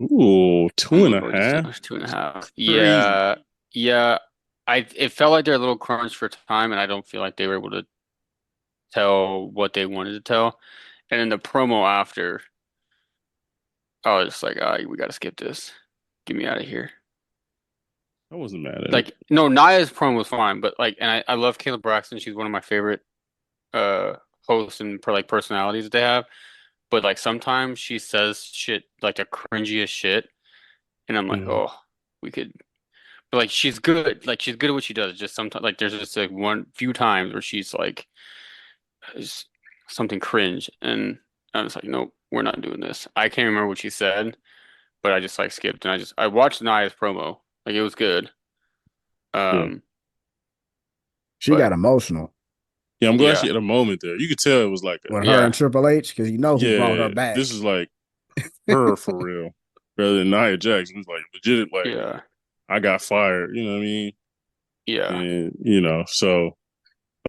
Ooh, I'm two and gonna a go just half. a 2.5. Crazy. Yeah, yeah. It felt like they're a little crunched for time, and I don't feel like they were able to tell what they wanted to tell. And then the promo after, I was just like, ah, we gotta skip this. Get me out of here. I wasn't mad at it. Like, no, Naya's promo was fine, but like, and I love Caleb Braxton. She's one of my favorite uh hosts and like personalities that they have. But like sometimes she says shit like the cringiest shit, and I'm like, Mm, oh, we could. But like she's good. Like she's good at what she does. Just sometimes like there's just like one few times where she's like is something cringe, and I was like, nope, we're not doing this. I can't remember what she said, but I just like skipped and I watched Naya's promo. Like it was good. yeah. Um, She but got emotional Yeah, I'm glad she yeah, had a moment there. You could tell it was like with her yeah, and Triple H because you know who brought her yeah, this back. is like her for real. Rather than Nia Jax. It was like legit, like yeah, I got fired, you know what I mean? yeah, And so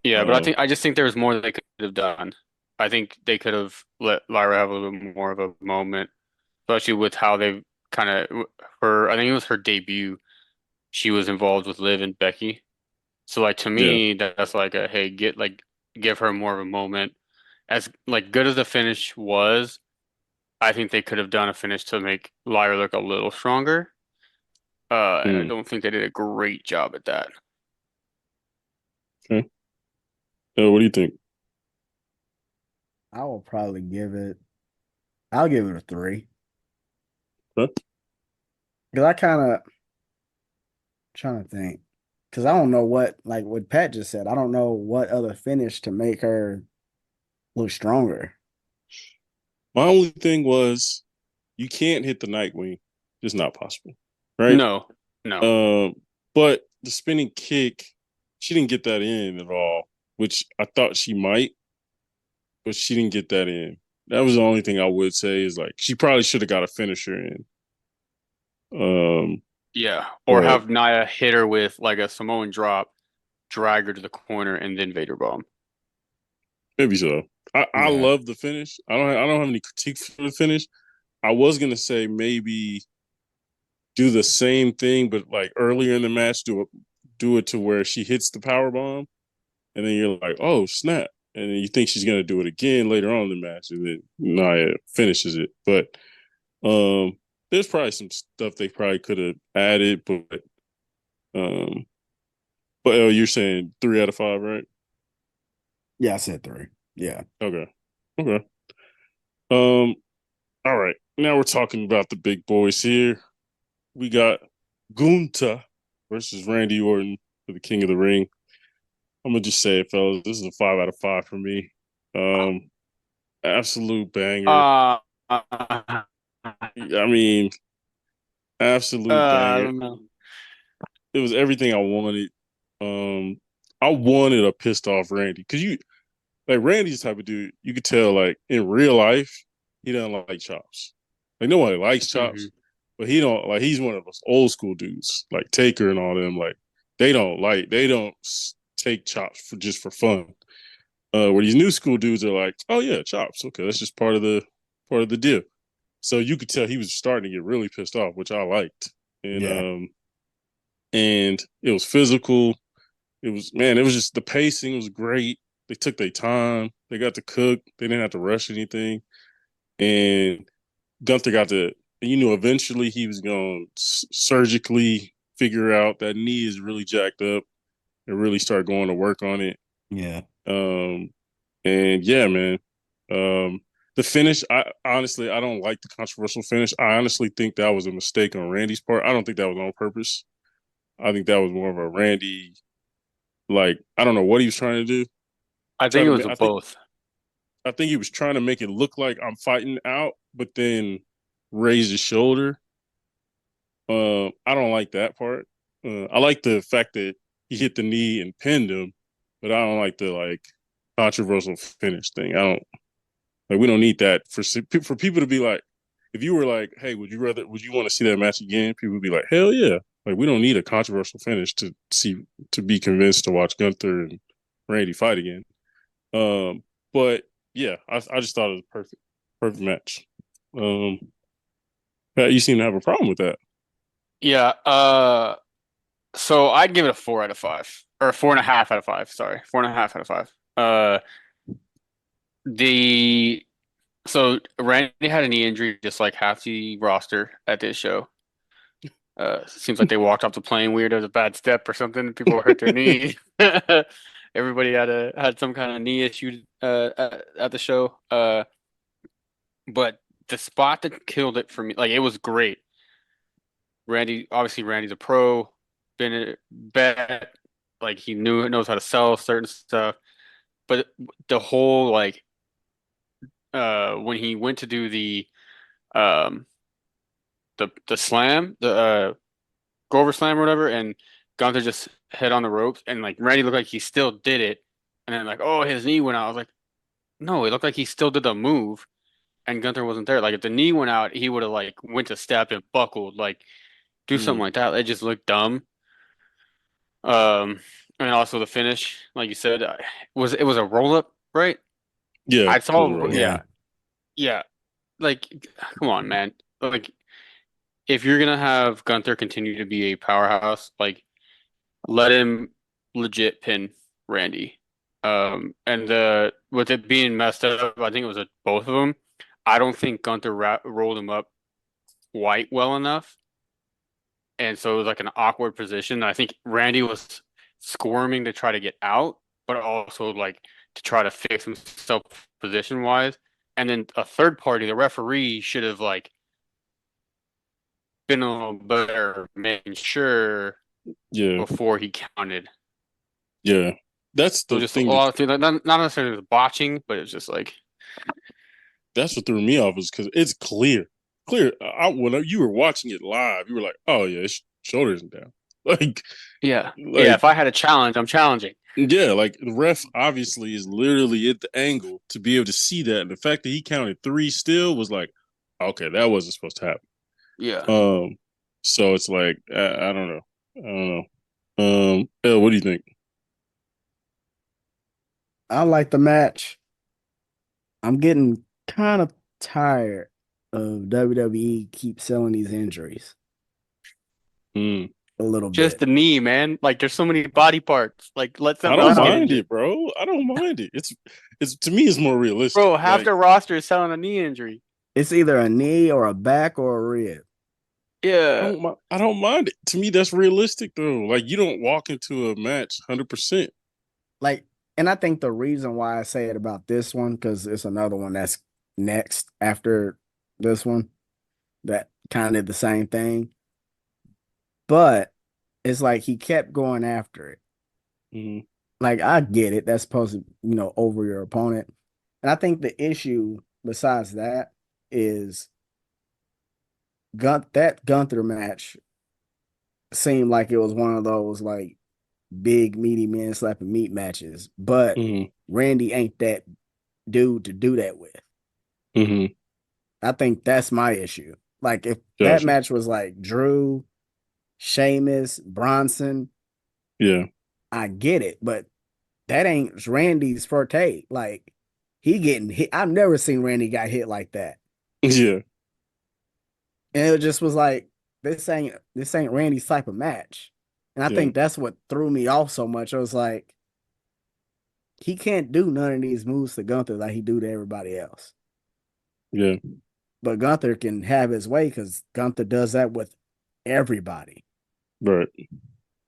yeah. But uh I just think there was more they could have done. I think they could have let Lyra have a little bit more of a moment, especially with how they kind of her. I think it was her debut. She was involved with Liv and Becky. So like to yeah. me, that's like a hey, give her more of a moment. As like good as the finish was, I think they could have done a finish to make Lyra look a little stronger. And I Mm, don't think they did a great job at that. okay. What do you think? I will probably give it. I'll give it a 3 Huh? because I kind of trying to think because I don't know what like what Pat just said. I don't know what other finish to make her look stronger. My only thing was you can't hit the Nightwing. It's not possible. Right? No, no. Um, but the spinning kick, she didn't get that in at all, which I thought she might, but she didn't get that in. That was the only thing I would say is like she probably should have got a finisher in. Um, Yeah. Or but have Nia hit her with like a Samoan drop, drag her to the corner, and then Vader bomb. maybe so. I Yeah, love the finish. I don't have any critique for the finish. I was gonna say maybe do the same thing, but like earlier in the match, do it to where she hits the power bomb, and then you're like, oh snap, and then you think she's gonna do it again later on in the match, and then Nia finishes it. But there's probably some stuff they probably could have added, um, but oh, you're saying 3 out of 5, right? yeah, I said 3. Yeah, Okay, okay. Um, all right. Now we're talking about the big boys here. We got Gunta versus Randy Orton for the King of the Ring. I'm gonna just say it, fellas. This is a 5 out of 5 for me. Um, absolute banger. Uh, I mean, absolute I banger. don't know. It was everything I wanted. Um, I wanted a pissed off Randy because you like Randy's the type of dude you could tell like in real life he doesn't like chops. Like nobody likes chops, Hmm. but he don't like he's one of those old school dudes like Taker and all them. Like they don't take chops for just for fun. Where these new school dudes are like, oh yeah, chops. Okay, that's just part of the deal. So you could tell he was starting to get really pissed off, which I liked. And yeah, it was physical. It was just the pacing was great. They took their time. They got to cook. They didn't have to rush anything. And Gunther got to, you know, eventually he was going to surgically figure out that knee is really jacked up and really start going to work on it. yeah. Um, and yeah, man. Um, the finish, I don't like the controversial finish. I honestly think that was a mistake on Randy's part. I don't think that was on purpose. I think that was more of a Randy, like, I don't know what he was trying to do. I think Try it to, was I think, both. I think he was trying to make it look like I'm fighting out, but then raise his shoulder. I don't like that part. I like the fact that he hit the knee and pinned him, but I don't like the like controversial finish thing. I don't like. We don't need that for people to be like. If you were like, "Hey, would you want to see that match again?" People would be like, "Hell yeah!" Like we don't need a controversial finish to be convinced to watch Gunther and Randy fight again. Um, but yeah, I just thought it was perfect. Perfect match. Pat, you seem to have a problem with that. Yeah. So I'd give it a 4 out of 5, or 4.5 out of 5. Sorry, 4.5 out of 5. The so Randy had a knee injury, just like half the roster at this show. Seems like they walked off the plane weird as a bad step or something. People hurt their knee. Everybody had some kind of knee issue at the show. But the spot that killed it for me, like it was great. Randy's a pro, been a bet, like he knows how to sell certain stuff. But the whole like when he went to do um the slam, the Grover slam or whatever, and Gunther just hit on the ropes, and like Randy looked like he still did it, and then like oh his knee went out. I was like, no, it looked like he still did the move, and Gunther wasn't there. Like if the knee went out, he would have like went to step and buckled, like do something Mm, like that. It just looked dumb. Um, and also the finish, like you said, it was a roll up, right? yeah, I it was a saw, roll. Yeah. yeah, yeah. Like, come on, man. Like, if you're gonna have Gunther continue to be a powerhouse, like, let him legit pin Randy. And with it being messed up, I think it was both of them. I don't think Gunther rolled him up quite well enough, and so it was like an awkward position. I think Randy was squirming to try to get out, but also like to try to fix himself position wise. And then a third party, the referee, should have like been a little better, making sure Yeah, before he counted. yeah. That's It was the just a thing that lot of things, not necessarily the botching, but it's just like, that's what threw me off is because it's clear, clear. When you were watching it live, you were like, "Oh yeah, his shoulders isn't down." Like, yeah, yeah. like If I had a challenge, I'm challenging. yeah, like the ref obviously is literally at the angle to be able to see that, and the fact that he counted three still was like, okay, that wasn't supposed to happen. Yeah. So it's like I don't know, I don't know. Elle, what do you think? I like the match. I'm getting kind of tired of WWE keep selling these injuries Mm. a little Just bit. the knee, man. Like there's so many body parts. Like let I something don't I else get don't, mind injured. it, bro. I don't mind it. It's to me, it's more realistic. Bro, half Like the roster is selling a knee injury. it's either a knee or a back or a rib. Yeah. I don't mind it. To me, that's realistic though. Like you don't walk into a match 100%. Like, and I think the reason why I say it about this one, because it's another one that's next after this one that kind of the same thing. But it's like he kept going after it. Mm-hmm. Like, I get it. That's supposed to, over your opponent. And I think the issue besides that is that Gunther match seemed like it was one of those like big meaty men slapping meat matches, but Mm-hmm. Randy ain't that dude to do that with. Mm-hmm. I think that's my issue. Like if that Gotcha. match was like Drew, Sheamus, Bronson, Yeah. I get it, but that ain't Randy's forte. Like he getting hit. I've never seen Randy got hit like that. Yeah. And it just was like this ain't Randy's type of match. And I Yeah. think that's what threw me off so much. I was like, he can't do none of these moves to Gunther like he do to everybody else. Yeah. But Gunther can have his way because Gunther does that with everybody. Right.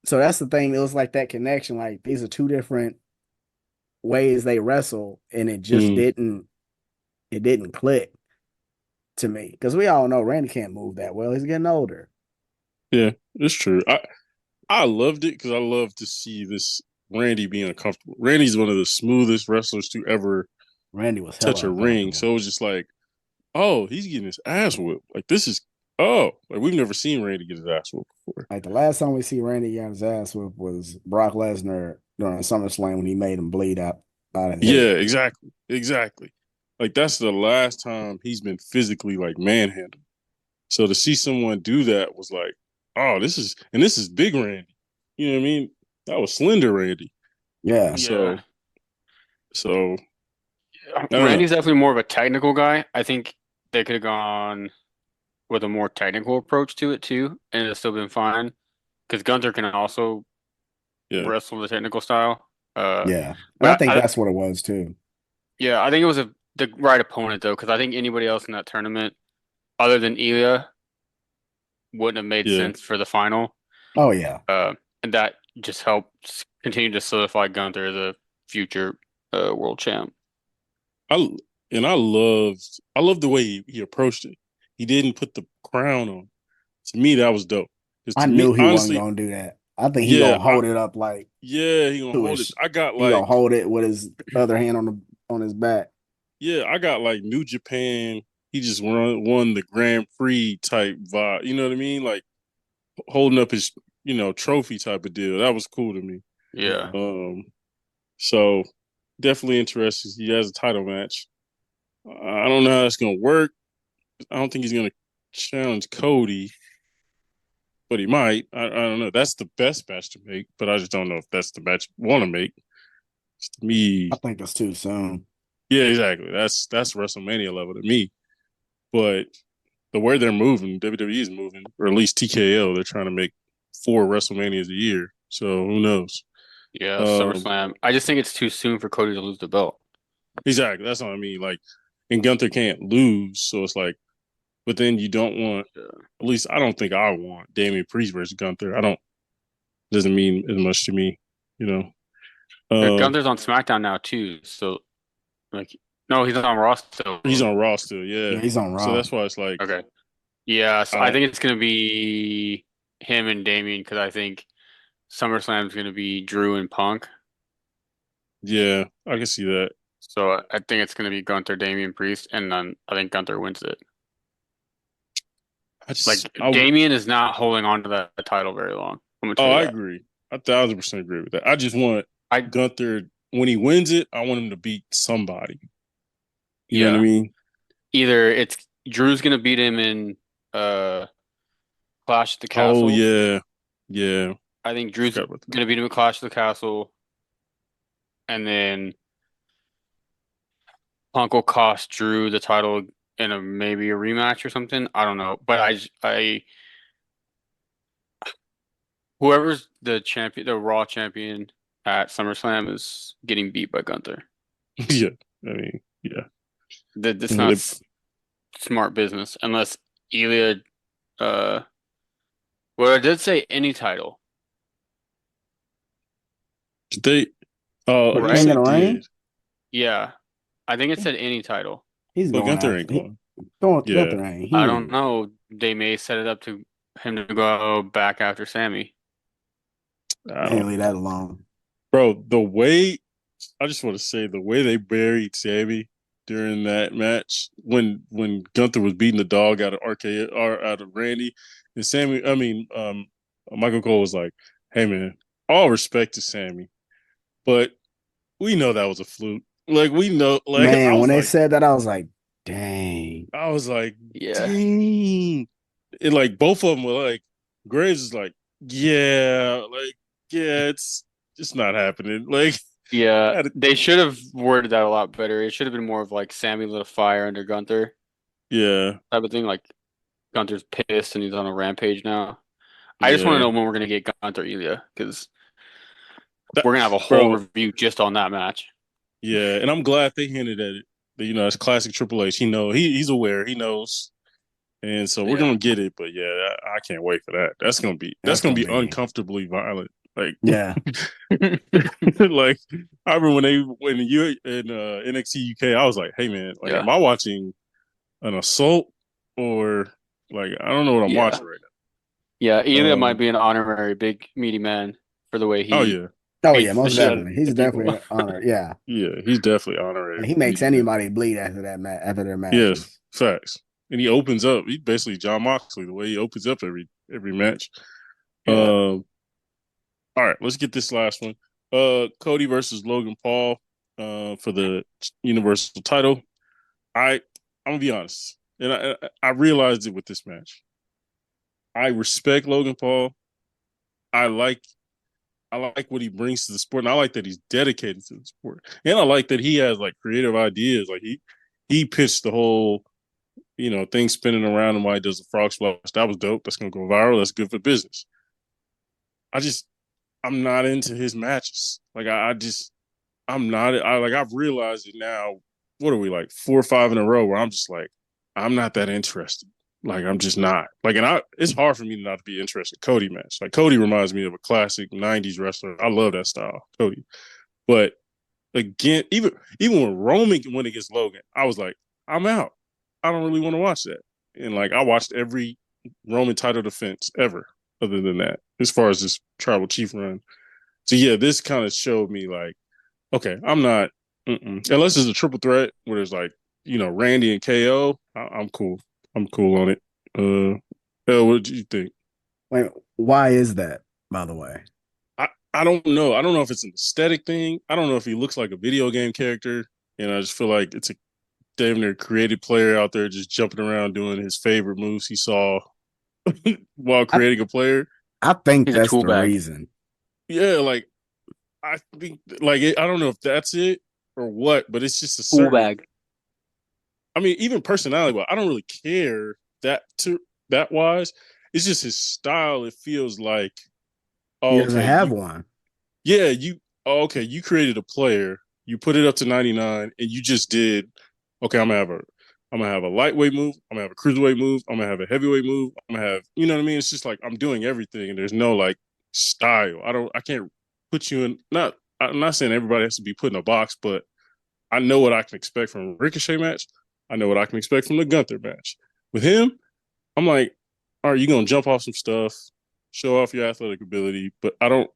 So that's the thing. It was like that connection. Like these are two different ways they wrestle, and it just Mm-hmm. didn't click to me. Because we all know Randy can't move that well. He's getting older. Yeah. It's true. I loved it because I love to see this Randy being uncomfortable. Randy's one of the smoothest wrestlers to ever Randy was touch hella a ring. uncomfortable. So it was just like, oh, he's getting his ass whooped. Like this is like we've never seen Randy get his ass whooped before. Like the last time we see Randy get his ass whooped was Brock Lesnar during SummerSlam when he made him bleed out his Yeah, head. exactly. Exactly. Like that's the last time he's been physically like manhandled. So to see someone do that was like, oh, this is big Randy. You know what I mean? That was slender Randy. Yeah. Yeah. So so I don't know. Randy's definitely more of a technical guy. I think they could have gone with a more technical approach to it too, and it's still been fine. Because Gunther can also Yeah, wrestle the technical style. Yeah. And I But think that's what it was too. yeah, I think it was the right opponent though, because I think anybody else in that tournament other than Ilya wouldn't have made yeah. sense for the final. Oh yeah. And that just helped continue to solidify Gunther as a future world champ. I I loved the way he approached it. He didn't put the crown on. To me, that was dope. Because I to me, knew he wasn't honestly, gonna do that. I think he yeah, gonna hold it up like he gonna to hold it. his I got he gonna like, hold it with his other hand on his back. yeah, I got like New Japan. He just won the Grand Prix type vibe. You know what I mean? Like holding up his, trophy type of deal. That was cool to me. Yeah. Yeah. So definitely interested. He has a title match. I don't know how that's gonna work. I don't think he's gonna challenge Cody, but he might. I don't know. That's the best match to make, but I just don't know if that's the match I want to make. To I me, think it's too soon. yeah, exactly. That's WrestleMania level to me. But the way they're moving, WWE is moving, or at least TKO, they're trying to make 4 WrestleManias a year. So who knows? Yeah, Um, SummerSlam. I just think it's too soon for Cody to lose the belt. exactly. That's what I mean. Like, and Gunther can't lose, so it's like, but then you don't want. Yeah. At least I don't think I want Damian Priest versus Gunther. I don't. Doesn't mean as much to me, you know. Um, Gunther's on SmackDown now too, so like no, he's on Raw he's still. on Raw still, yeah. Yeah, he's on So Raw. that's why it's like Okay. Yeah, so I I don't. think it's gonna be him and Damian because I think SummerSlam's gonna be Drew and Punk. Yeah, I can see that. So I think it's gonna be Gunther, Damian Priest, and then I think Gunther wins it. I just Like I Damian is not holding on to that title very long. I'm gonna tell Oh, you I that. agree. 1,000% agree with that. I just want I Gunther when he wins it. I want him to beat somebody. You know what I yeah. mean? Either it's Drew's gonna beat him in uh Clash at the Oh Castle. yeah, yeah. I think I Drew's forgot about that. gonna beat him at Clash at the Castle, and then Punk will cost Drew the title in a maybe a rematch or something. I don't know, but I whoever's the champion, the Raw champion at SummerSlam is getting beat by Gunther. Yeah, I mean, yeah. That's not They, smart business unless Ilya. Uh, well, I did say any title, they The at right? least King of they the Ring, did, Yeah, I think it said any title. he's but going Gunther ain't after he going. going Yeah, Gunther ain't. I He don't ain't. know. They may set it up to him to go back after Sammy. I Hey, don't, leave that alone. bro. The way I just want to say the way they buried Sammy during that match when Gunther was beating the dog out of RK or out of Randy and Sammy. I mean, Michael Cole was like, "Hey man, all respect to Sammy, but we know that was a fluke. Like we know, like Man, when they said that, I was like, dang. I was like, Yeah, dang, and like both of them were like, Graves is like, yeah, it's not happening. Like, yeah. that, They should have worded that a lot better. It should have been more of like Sammy lit a fire under Gunther yeah, type of thing. Like Gunther's pissed and he's on a rampage now. I just want to yeah, know when we're gonna get Gunther Ilya because that, we're gonna have a whole bro. review just on that match. Yeah, and I'm glad they hinted at it. But, it's classic Triple H. He's aware. He knows, and so we're Yeah, gonna get it. But yeah, I can't wait for that. That's That's gonna gonna be be. uncomfortably violent. Like, Yeah. like I remember when you in NXT UK, I was like, hey man, like, yeah, am I watching an assault or like I don't know what I'm yeah, watching right yeah. now. Ilya might be an honorary big meaty man for the way Oh he yeah, Oh yeah, beats the most shit out definitely. He's of people. definitely honored. Yeah. yeah, he's definitely honorary. And he makes Yeah, anybody bleed after that after their yes, matches. facts. And he opens up. He's basically John Moxley the way he opens up every match. Yeah, Um, all right, let's get this last one. Cody versus Logan Paul. For the Universal title. I'm gonna be honest, and I realized it with this match. I respect Logan Paul. I like I like what he brings to the sport, and I like that he's dedicated to the sport, and I like that he has like creative ideas. Like he pitched the whole thing spinning around and why he does the frog splash. That was dope. That's gonna go viral. That's good for business. I just I'm not into his matches. Like I'm not. I've realized it now. What are we like 4 or 5 in a row where I'm just like I'm not that interested. Like I'm just not. Like it's hard for me not to be interested in Cody match. Like Cody reminds me of a classic '90s wrestler. I love that style, Cody. But again, even when Roman went against Logan, I was like, I'm out. I don't really want to watch that. And like I watched every Roman title defense ever, other than that, as far as this tribal chief run. So yeah, this kind of showed me like, okay, I'm not unless it's a triple threat where there's like, Randy and KO. I'm cool. I'm cool on it. what do you think? Wait, why is that, by the way? I don't know. I don't know if it's an aesthetic thing. I don't know if he looks like a video game character. And I just feel like it's a damn near creative player out there just jumping around doing his favorite moves he saw while I creating a player. I think He's a that's tool the bag. reason. Yeah, like I think like I don't know if that's it or what, but it's just a Tool certain. bag. I mean, even personality, but I don't really care that wise. It's just his style. It feels like, He oh, doesn't okay, have one. yeah, okay, you created a player, you put it up to 99, and you just did. Okay, I'm gonna have a lightweight move. I'm gonna have a cruiserweight move. I'm gonna have a heavyweight move. I'm gonna have, you know what I mean? It's just like I'm doing everything, and there's no like style. I can't put you in. I'm not saying everybody has to be put in a box, but I know what I can expect from a Ricochet match. I know what I can expect from the Gunther match. With him, I'm like, all right, you're gonna jump off some stuff, show off your athletic ability, but I don't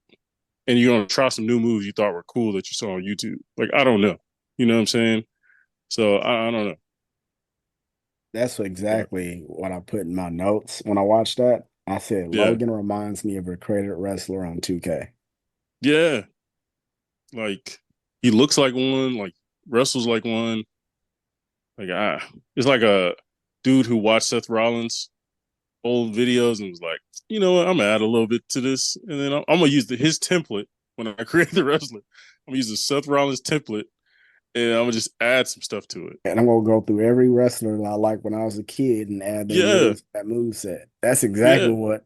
and you're gonna try some new moves you thought were cool that you saw on YouTube. Like I don't know. You know what I'm saying? So I don't know. That's But exactly what I put in my notes when I watched that. I said yeah. Logan reminds me of a created wrestler on 2K. Yeah. Like he looks like one, like wrestles like one. Like it's like a dude who watched Seth Rollins old videos and was like, you know what, I'm gonna add a little bit to this, and then I'm gonna use his template when I create the wrestler. I'm gonna use the Seth Rollins template, and I'm gonna just add some stuff to it. And I'm gonna go through every wrestler that I liked when I was a kid and add their Yeah, moves, that move set. That's exactly yeah, what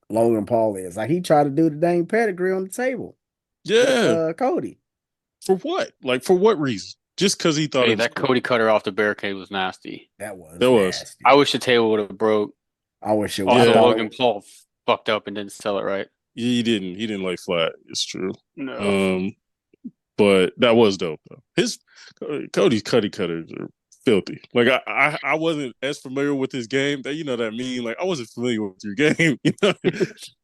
Logan Paul is. Like he tried to do the dang pedigree on the table with yeah. Cody. For what? Like for what reason? Just because he thought it Hey, was that cool. Cody cutter off the barricade was nasty. That was That was. I nasty. wish the table would have broke. I wish it. I Also, Yeah, thought Logan Paul fucked up and didn't sell it right. he didn't. He didn't lay flat. It's true. No. Um, but that was dope though. His Cody's cutty cutters are filthy. Like I wasn't as familiar with his game. That that meme. Like I wasn't familiar with your game.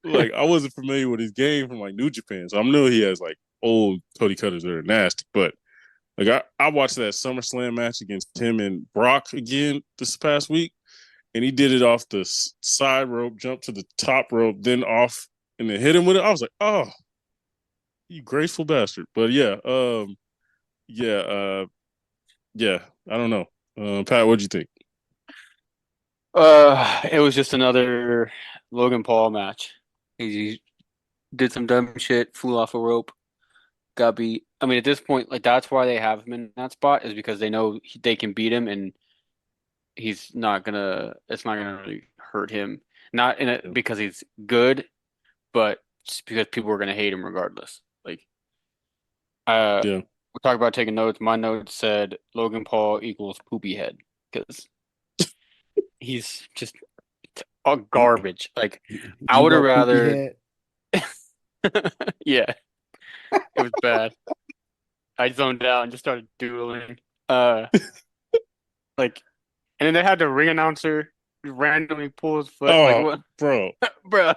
Like I wasn't familiar with his game from like New Japan. So I know he has like old Cody cutters that are nasty. But like I watched that SummerSlam match against him and Brock again this past week, and he did it off the side rope, jumped to the top rope, then off, and then hit him with it. I was like, oh, you graceful bastard. But yeah, yeah. I don't know. Pat, what'd you think? It was just another Logan Paul match. He did some dumb shit, flew off a rope, got beat. I mean, at this point, like that's why they have him in that spot is because they know they can beat him and he's not gonna. It's not gonna really hurt him. Not in it Yeah, because he's good, but just because people are gonna hate him regardless. Like, yeah, we'll talk about taking notes. My notes said Logan Paul equals poopy head because he's just all he, garbage. Like, I would have emo poopy rather. head. Yeah, it was bad. I zoned out and just started doodling. Uh, like, and then they had the ring announcer randomly pull his foot. Like, oh, what, bro. bro?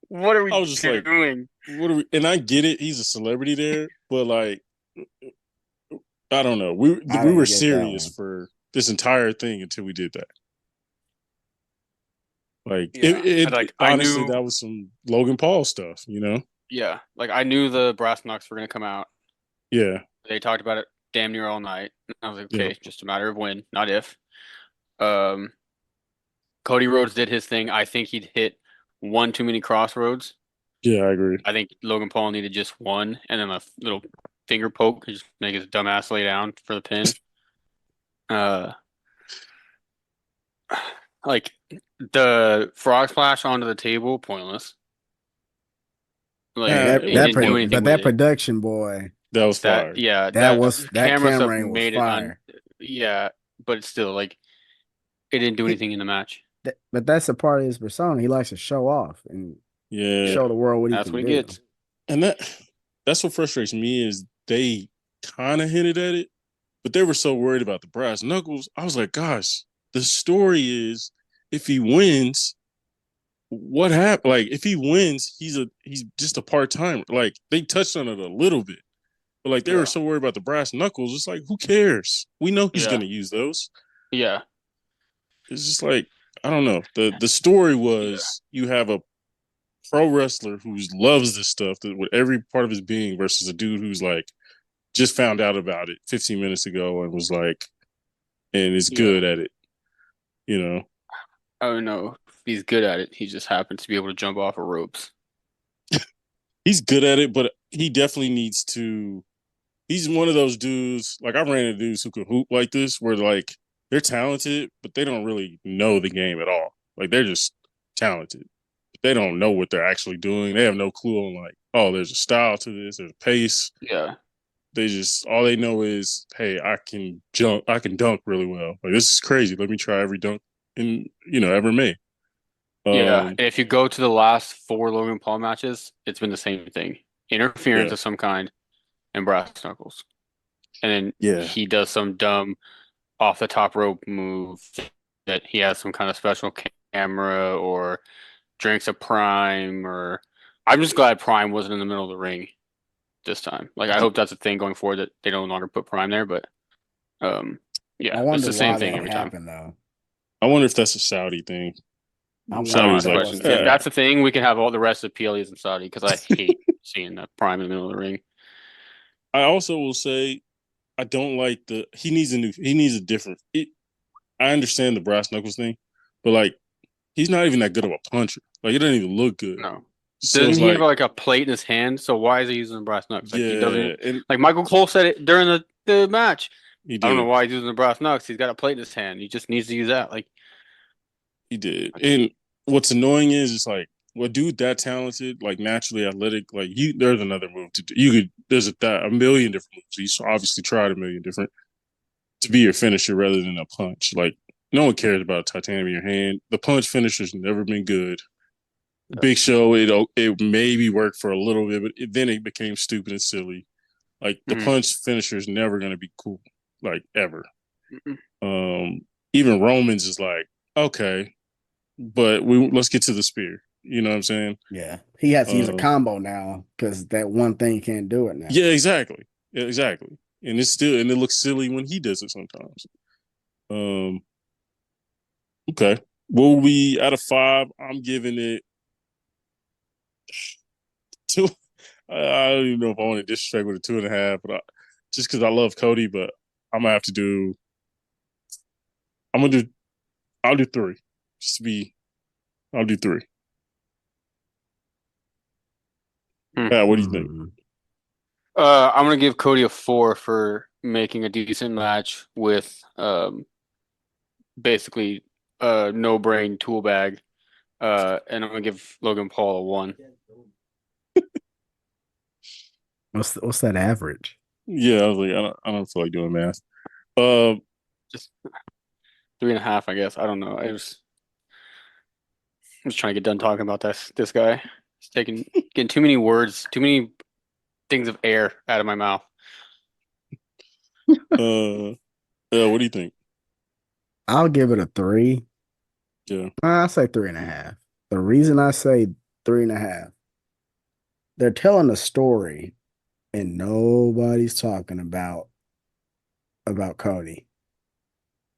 What are I we was just like, doing? what are we? And I get it. He's a celebrity there, but like, I don't know. I We were didn't get that serious one. for this entire thing until we did that. Like Yeah, and like I honestly, knew. that was some Logan Paul stuff. Yeah, like I knew the brass knucks were gonna come out. Yeah, They talked about it damn near all night. I was like, yeah, okay, just a matter of when, not if. Um, Cody Rhodes did his thing. I think he'd hit one too many crossroads. Yeah, I agree. I think Logan Paul needed just one and then a little finger poke and just make his dumbass lay down for the pin. Uh, like the frog splash onto the table, pointless. Like Hey, It he was didn't do pointless. anything but with that it. production boy, That was That fire. yeah, that that was that camera stuff camera angle was made it fire. yeah, but it's still like it didn't do He, anything in the match. but that's a part of his persona. He likes to show off and Yeah, Yeah, show the world what he that's can what he do. gets. and that's what frustrates me is they kind of hinted at it, but they were so worried about the brass knuckles. I was like, gosh, the story is if he wins, what happened? Like if he wins, he's just a part timer. Like they touched on it a little bit, but like they were Yeah, so worried about the brass knuckles. It's like who cares? We know he's yeah, gonna use those. yeah, It's just like I don't know. The story yeah, was you have a pro wrestler who loves this stuff with every part of his being versus a dude who's like just found out about it 15 minutes ago and was like and is yeah. good at it. You know, I don't know if he's good at it. He just happens to be able to jump off of ropes. he's good at it, but he definitely needs to. He's one of those dudes. Like I ran into dudes who can hoop like this, where like they're talented, but they don't really know the game at all. Like they're just talented. They don't know what they're actually doing. They have no clue on like, oh, there's a style to this, there's a pace. Yeah, They just all they know is, hey, I can jump, I can dunk really well. Like this is crazy. Let me try every dunk in ever made. yeah. Um, And if you go to the last four Logan Paul matches, it's been the same thing: interference yeah, of some kind and brass knuckles. And then yeah, he does some dumb off the top rope move that he has some kind of special camera or drinks a prime or I'm just glad Prime wasn't in the middle of the ring this time. Like I hope that's a thing going forward that they no longer put Prime there, but um I yeah, it's wonder the same why thing that every time. happened though. I wonder if that's a Saudi thing. I I Saudi wonder don't was ask if it like, was questions. If too. that's the thing, we can have all the rest of PLEs in Saudi because I hate seeing that Prime in the middle of the ring. I also will say I don't like he needs a different. I understand the brass knuckles thing, but like he's not even that good of a puncher. Like it doesn't even look good. No. So Doesn't it's he have like, like a plate in his hand? So why is he using the brass knucks? Like he doesn't yeah, and like Michael Cole said it during the match. he I don't know did. why he's using the brass knucks. He's got a plate in his hand. He just needs to use that. He did. And what's annoying is it's like, well, dude, that talented, like naturally athletic, like there's another move to do. You could, there's a million different moves. He's obviously tried a million different to be your finisher rather than a punch. Like, no one cares about a titanium in your hand. The punch finisher's never been good. Big Show, it maybe worked for a little bit, but then it became stupid and silly. Like, the Mhm. punch finisher is never going to be cool, like, ever. Mhm. Um, Even Romans is like, okay, but let's get to the spear. You know what I'm saying? Yeah, he has to use a Uh, combo now because that one thing can't do it now. yeah, exactly. Yeah, exactly. And it looks silly when he does it sometimes. Um, okay. Will we out of five? I'm giving it two. I don't even know if I want to disrespect with a 2.5, but just because I love Cody, but I'm gonna have to do. I'm gonna do. I'll do three. Just to be. I'll do three. Hmm. Yeah. What do you think? Hmm. I'm gonna give Cody a 4 for making a decent match with basically no brain tool bag. And I'm gonna give Logan Paul a 1. What's that average? Yeah, I was like, I don't feel like doing math. Um, Just 3.5, I guess. I don't know. I'm just trying to get done talking about this guy. He's getting too many words, too many things of air out of my mouth. uh, yeah. What do you think? I'll give it a 3. Yeah. I'll say 3.5. The reason I say 3.5, they're telling a story and nobody's talking about Cody.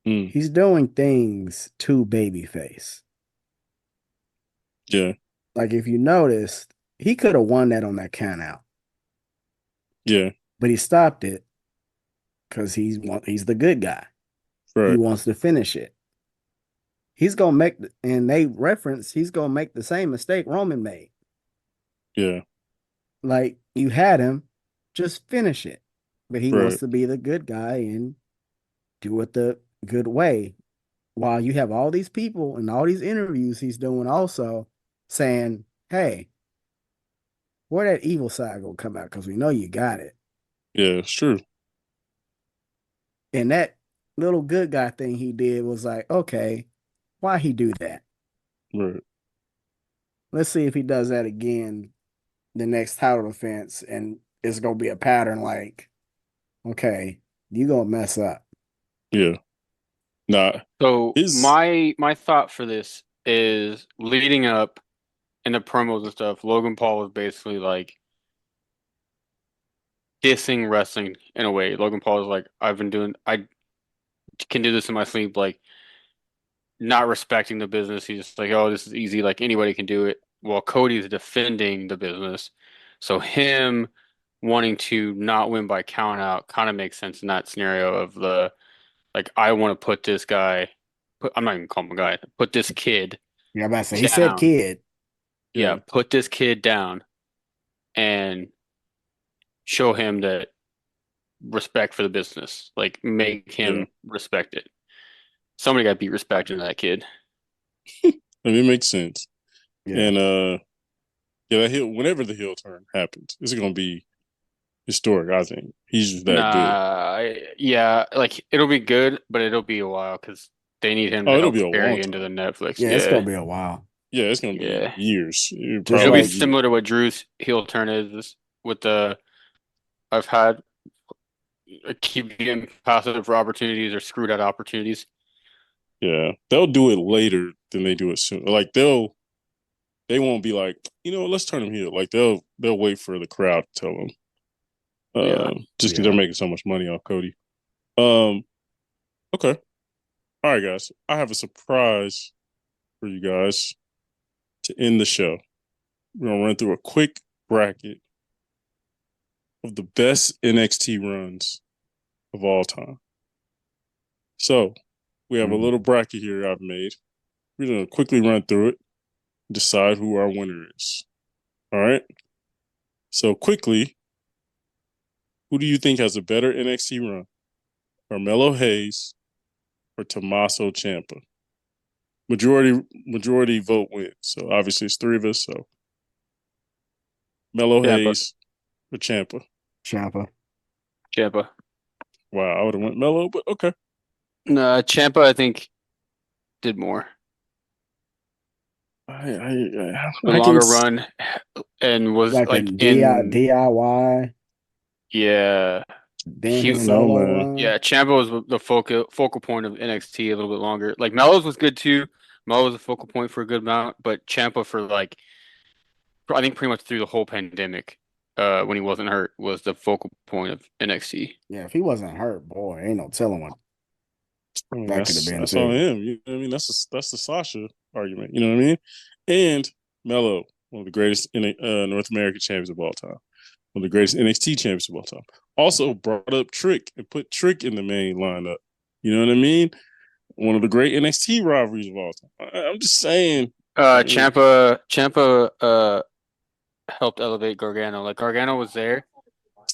Mm, He's doing things to babyface. yeah. Like if you noticed, he could have won that on that count out, Yeah. but he stopped it because he's the good guy. He Right. wants to finish it. He's gonna make and they reference he's gonna make the same mistake Roman made. Yeah. Like you had him, just finish it. But he wants Right. to be the good guy and do it the good way. While you have all these people and all these interviews he's doing also saying, hey, where that evil side gonna come out? Because we know you got it. Yeah, it's true. And that little good guy thing he did was like, okay, why he do that? Right. Let's see if he does that again the next title defense, and it's gonna be a pattern like, okay, you gonna mess up. Yeah. Nah. So His my thought for this is leading up in the promos and stuff, Logan Paul was basically like dissing wrestling in a way. Logan Paul is like, I can do this in my sleep, like not respecting the business. He's just like, oh, this is easy, like anybody can do it. While Cody's defending the business. So him wanting to not win by count out kind of makes sense in that scenario of the like I want to put this guy I'm not even calling him a guy, put this kid Yeah, I'm about to say he said down. kid. Yeah, yeah. put this kid down and show him that respect for the business. Like make Yeah. him respect it. Somebody got to be respecting that kid. I mean, it makes sense. Yeah. And yeah, that heel whenever the heel turn happens, it's gonna be historic, I think. He's just that good. Yeah, like it'll be good, but it'll be a while because they need him Oh, to it'll help be a long carry into the time. Netflix. Yeah, it's Yeah, gonna be a while. Yeah, it's gonna be yeah. years. Just It'll be Probably like years. similar to what Drew's heel turn is with the I've had I keep getting positive for opportunities or screwed out opportunities. Yeah. They'll do it later than they do it soon. Like they won't be like, let's turn him heel. Like they'll wait for the crowd to tell them. Yeah. Just because they're yeah. making so much money off Cody. Um, okay. All right, guys. I have a surprise for you guys to end the show. We're gonna run through a quick bracket of the best NXT runs of all time. So we have a Mm. little bracket here I've made. We're gonna quickly run through it, decide who our winner is. All right. So quickly, who do you think has a better NXT run? Carmelo Hayes or Tommaso Ciampa? Majority vote wins. So obviously it's three of us. So Melo Champa. Hayes or Ciampa. Champa. Champa. Wow, I would have went Melo, but okay. No, Champa I think did more. The I can longer run and was Like a like in DIY yeah. dancing He so solo run. Yeah, Ciampa was the focal point of NXT a little bit longer. Like Melo's was good too. Melo was a focal point for a good amount, but Ciampa for like I think pretty much through the whole pandemic, when he wasn't hurt, was the focal point of NXT. Yeah, if he wasn't hurt, boy, ain't no telling what I mean, that could have been that's on too. him. You know what I mean? That's the Sasha argument. You know what I mean? And Melo, one of the greatest North American champions of all time, one of the greatest NXT champions of all time. Also brought up Trick and put Trick in the main lineup. You know what I mean? One of the great NXT rivalries of all time. I'm just saying. I mean, Champa helped elevate Gargano. Like Gargano was there,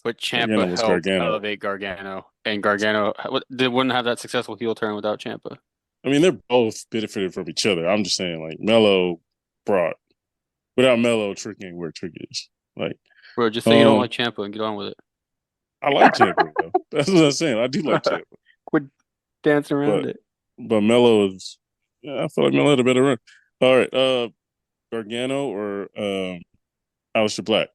but Champa Gargano was helped Gargano. elevate Gargano, and Gargano they wouldn't have that successful heel turn without Champa. I mean, they're both benefited from each other. I'm just saying, like Melo brought without Melo, Trick ain't where Trick is. Like, Bro, just say you don't um, like Champa and get on with it. I like Champa though. That's what I'm saying. I do like Champa, Quit dancing around but it. Melo is. Yeah, I feel like Melo had a better run. All right, Gargano or Aleister Black.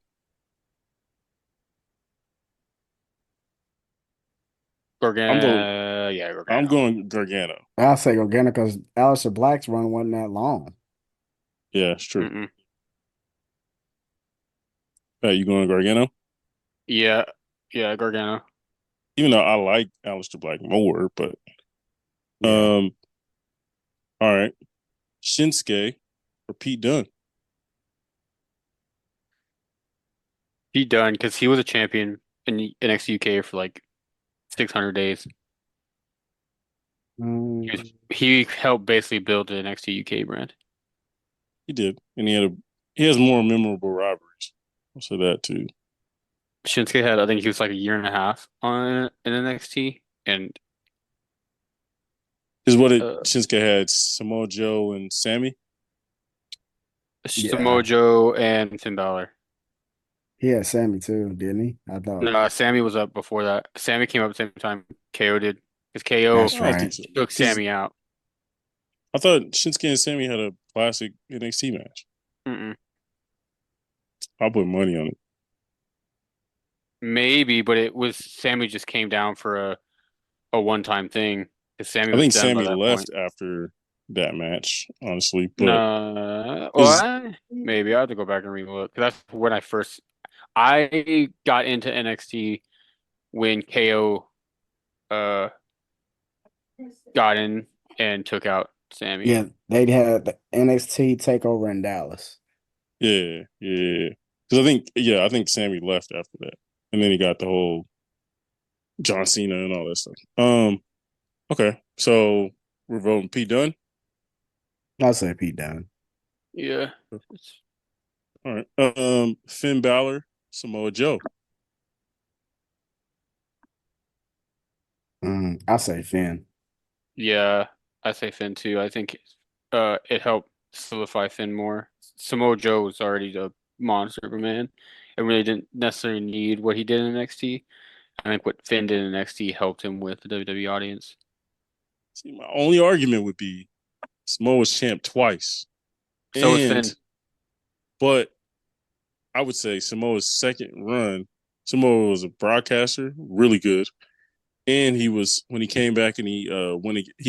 I'm going. Yeah, I'm Gargano. going Gargano. I'll say Gargano because Aleister Black's run wasn't that long. Yeah, it's true. Mm-mm. You going Gargano? Yeah, yeah, Gargano. Even though I like Aleister Black more, but Yeah. um, all right, Shinsuke or Pete Dunne. He done because he was a champion in NXT UK for like 600 days. Mm, He helped basically build the NXT UK brand. He did, and he has more memorable rivalries. I'll say that too. Shinsuke had, I think he was like a year and a half on in NXT, and Is what it uh, Shinsuke had Samoa Joe and Sammy. Yeah. Samoa Joe and Finn Balor. He had Sammy too, didn't he? I thought. No, Sammy was up before that. Sammy came up at the same time KO did, because I That's KO don't think right. so took because Sammy out. I thought Shinsuke and Sammy had a classic NXT match. Mm-mm. I'll put money on it. Maybe, but it was Sammy just came down for a one-time thing because Sammy I was think done by Sammy that left point. after that match, honestly, but No, because well, maybe I have to go back and relook. 'Cause that's when I got into NXT when KO uh got in and took out Sammy. Yeah, they'd had the NXT takeover in Dallas. yeah. Because I think Sammy left after that, and then he got the whole John Cena and all that stuff. Okay, so we're voting Pete Dunne. I'll say Pete Dunne. Yeah. All right. Finn Balor, Samoa Joe. I'll say Finn. Yeah, I say Finn too. I think it helped solidify Finn more. Samoa Joe was already the monster of a man and really didn't necessarily need what he did in NXT. I think what Finn did in NXT helped him with the WWE audience. See, my only argument would be Samoa's champ twice, So was and Finn. but I would say Samoa's second run. Samoa was a broadcaster, really good, and he was when he came back and he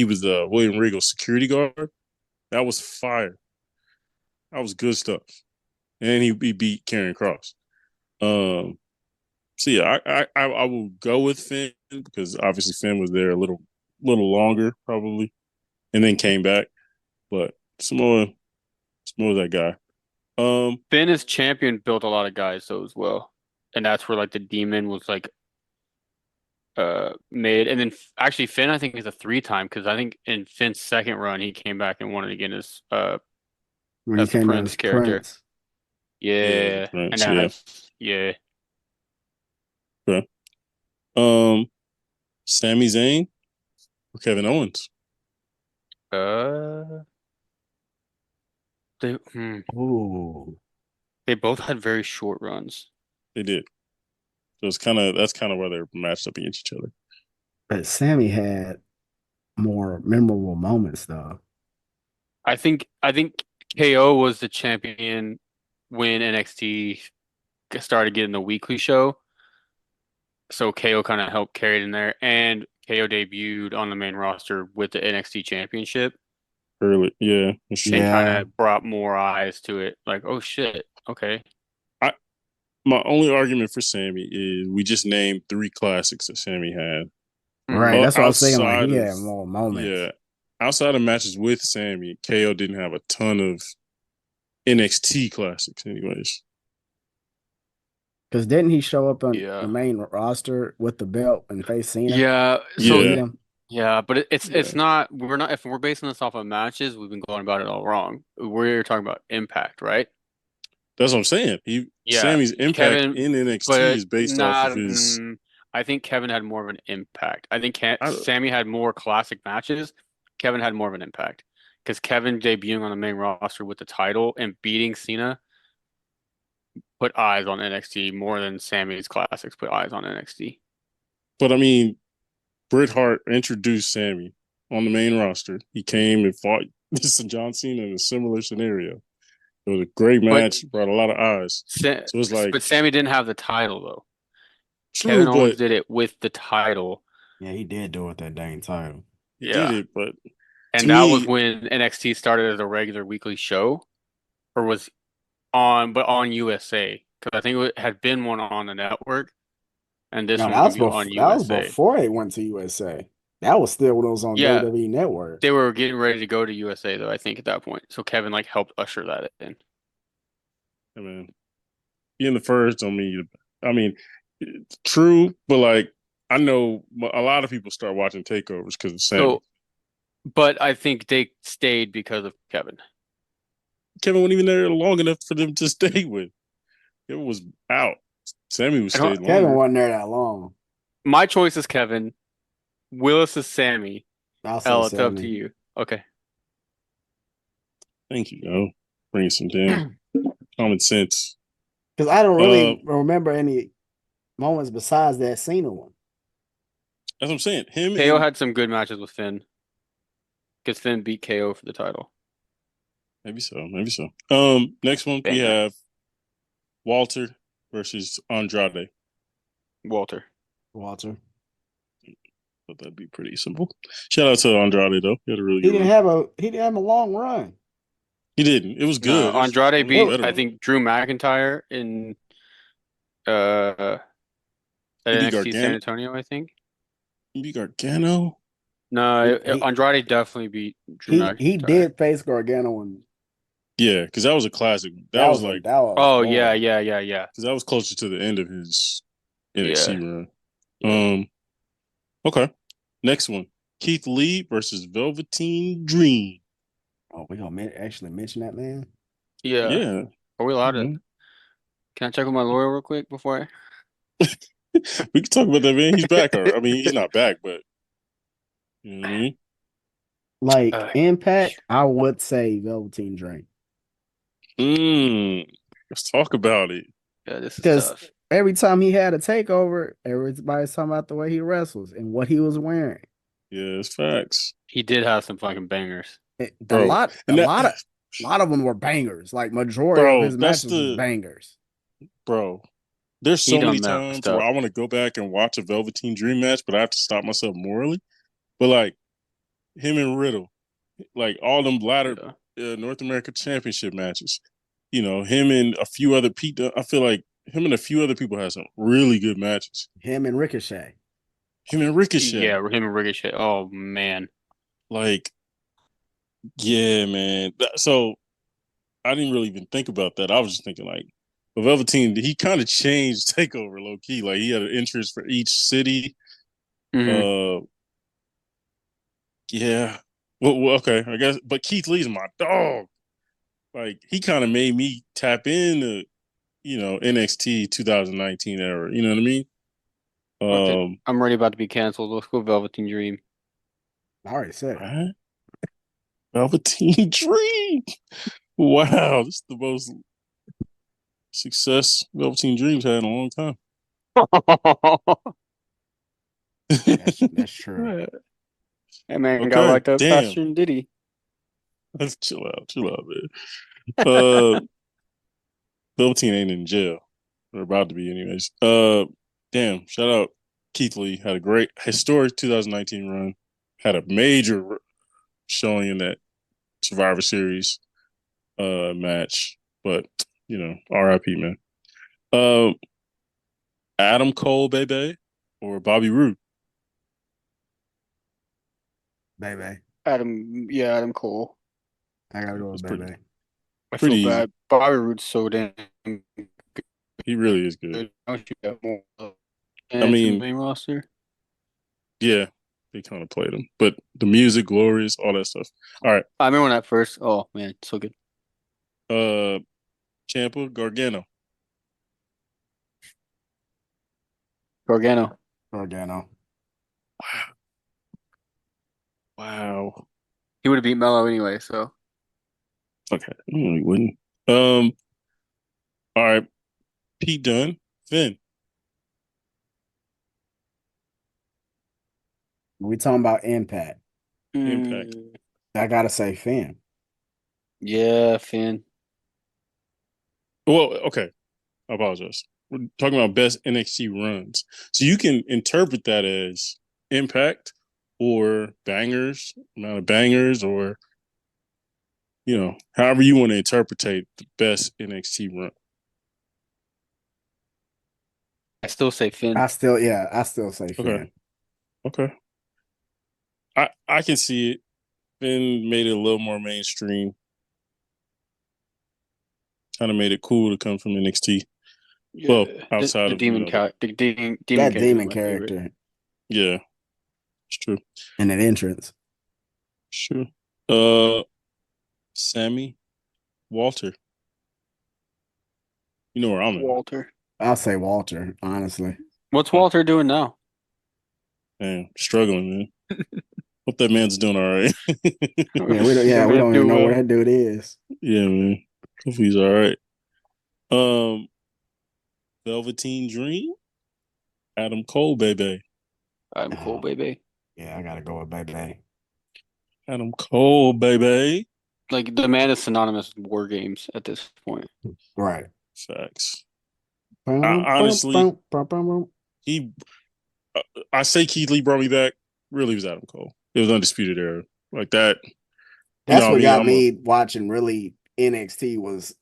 was the William Regal security guard. That was fire. That was good stuff, and he beat Karrion Kross. Um, so yeah, I will go with Finn because obviously Finn was there a little longer probably, and then came back. But Samoa's that guy. Finn as champion built a lot of guys though as well. And that's where like the demon was like made. And then actually Finn I think is a three-time because I think in Finn's second run he came back and won it again When he as the came out Prince as character. Prince. Yeah, the Yeah. And Prince. Yeah. that's yeah. Okay. Um, Sami Zayn or Kevin Owens. Uh they Ooh. they both had very short runs. They did. So that's kind of where they're matched up against each other. But Sammy had more memorable moments though. I think KO was the champion when NXT started getting the weekly show. So KO kind of helped carry it in there, and KO debuted on the main roster with the NXT Championship, Early, yeah, that's and true. kind Yeah. of brought more eyes to it. Like, oh shit, okay. I My only argument for Sammy is we just named three classics that Sammy had. Right. Hmm. That's what I was saying. Like Outside he of had more moments. yeah, outside of matches with Sammy, KO didn't have a ton of NXT classics, anyways. Because didn't he show up on the Yeah, main roster with the belt and face Cena yeah. and So beat Yeah, him? yeah, but it's yeah, not. We're not. If we're basing this off of matches, we've been going about it all wrong. We're talking about impact, right? that's what I'm saying. Yeah, Sammy's impact Kevin, in NXT but is based off of not. his. I think Kevin had more of an impact. I think I, Sammy had more classic matches. Kevin had more of an impact because Kevin debuting on the main roster with the title and beating Cena put eyes on NXT more than Sammy's classics put eyes on NXT. but I mean, Bret Hart introduced Sammy on the main roster. He came and fought John Cena in a similar scenario. It was a great But match, brought a lot of eyes. Sa So it's like but Sammy didn't have the title though. true, Kevin Owens but did it with the title. Yeah, he did do it that dang title. he did Yeah. it. But to And that was me, when NXT started as a regular weekly show or was but on USA because I think it had been one on the network and this No, one was gonna be on that was USA. before they went to USA. That was still when it was on Yeah, WWE Network. they were getting ready to go to USA though, I think at that point. So Kevin like helped usher that in. I mean, being the first on me, I mean, it's true, but like I know a lot of people start watching takeovers because of Sammy. So, but I think they stayed because of Kevin. Kevin wasn't even there long enough for them to stay with. Kevin was out. Sammy was I don't- stayed Kevin longer. wasn't there that long. My choice is Kevin. Willis is Sammy. I'll say L, it's up to Sammy. you. Okay. Thank you, yo. Bring some damn common sense. Because I don't Uh, really remember any moments besides that Cena one. that's what I'm saying. Him KO and had some good matches with Finn. Because Finn beat KO for the title. maybe so, maybe so. Next one we Banger. have Walter versus Andrade. Walter. Walter. But that'd be pretty simple. Shout out to Andrade though. He had a really He good didn't run. have a long run. He didn't. It was No, good. It was just Andrade one of the beat, better I ones. think, Drew McIntyre in at He beat NXT San Gargano. Antonio, I think. He beat Gargano. No, He Andrade definitely beat Drew he McIntyre. did face Gargano and Yeah, because that was a classic. That was like that was Oh yeah, hard. yeah, yeah, yeah. because that was closer to the end of his NXT Yeah. run. Yeah. Okay. Next one. Keith Lee versus Velveteen Dream. Oh, we gonna actually mention that man? Yeah. Yeah. Are we allowed to? Mhm. Can I check with my lawyer real quick before I? We can talk about that, man. He's back. I mean, he's not back, but you know what I mean? Like Uh, Impact, I would say Velveteen Dream. Let's talk about it. yeah, this is Because tough. every time he had a takeover, everybody's talking about the way he wrestles and what he was wearing. Yeah, it's facts. He did have some fucking bangers. A Bro. lot, And that a lot of them were bangers. Like majority of bro, his that's matches was the bangers. bro. There's He so many done that times where stuff. I want to go back and watch a Velveteen Dream match, but I have to stop myself morally. But like him and Riddle, like all them ladder Yeah. North America Championship matches. You know, him and a few other people. I feel like him and a few other people had some really good matches. Him and Ricochet. Him and Ricochet, Yeah, him and Ricochet. Oh man. like, yeah, man. So I didn't really even think about that. I was just thinking like, the Velveteen, he kind of changed Takeover low key. Like he had an interest for each city. Mhm. Uh, yeah. Okay, I guess. But Keith Lee's my dog. Like he kind of made me tap into NXT 2019 era. You know what I mean? Fuck it. I'm already about to be canceled. Let's go Velveteen Dream. I already said it. Right? Velveteen Dream. Wow, this is the most success Velveteen Dream's had in a long time. That's true. Hey man, got Okay, locked up damn. faster than Diddy. Let's chill out, man. Velveteen ain't in jail. We're about to be, anyways. Damn. Shout out Keith Lee. Had a great historic 2019 run. Had a major showing in that Survivor Series match. But R.I.P. man. Uh, Adam Cole, baby, or Bobby Roode. Baby. Adam Cole. I gotta go with It's Baby. I pretty feel easy. bad. Bobby Roode's so damn He really is good. good. Don't you have more I mean, main roster? yeah, they kind of played him, but the music, glorious, all that stuff. All right, I remember when that first. Oh man, so good. Ciampa, Gargano. Gargano. Gargano. Wow. He would have beat Melo anyway. So Okay, he wouldn't. All right, Pete Dunne, Finn. We talking about Impact. Impact. I gotta say Finn. yeah, Finn. Well, okay, I apologize. We're talking about best NXT runs, so you can interpret that as impact or bangers, amount of bangers, or however you want to interpretate the best NXT run. I still say Finn. I still say Okay, Finn. okay. I can see it. Finn made it a little more mainstream. Kind of made it cool to come from NXT. Yeah. Well, outside The of demon the the demon That character is demon my favorite. character yeah, it's true. and that entrance. Sure. Sammy Walter. You know where I'm at. Walter. I'll say Walter, honestly. What's Walter doing now? Man, struggling, man. Hope that man's doing all right. Yeah, we don't. Yeah, That we man don't even do know where well. that dude is. Yeah, man. Hope he's all right. Um, Velveteen Dream, Adam Cole, baby. I'm cool, baby. Yeah, I gotta go with Bebe. Adam Cole, baby. Like the man is synonymous with war games at this point. Right. Facts. Bum, bum, Honestly, bum, bum, bum, bum. he. I say Keith Lee brought me back. Really was Adam Cole. It was Undisputed Era like that. You That's know, what I what mean, got I'm a me watching really NXT was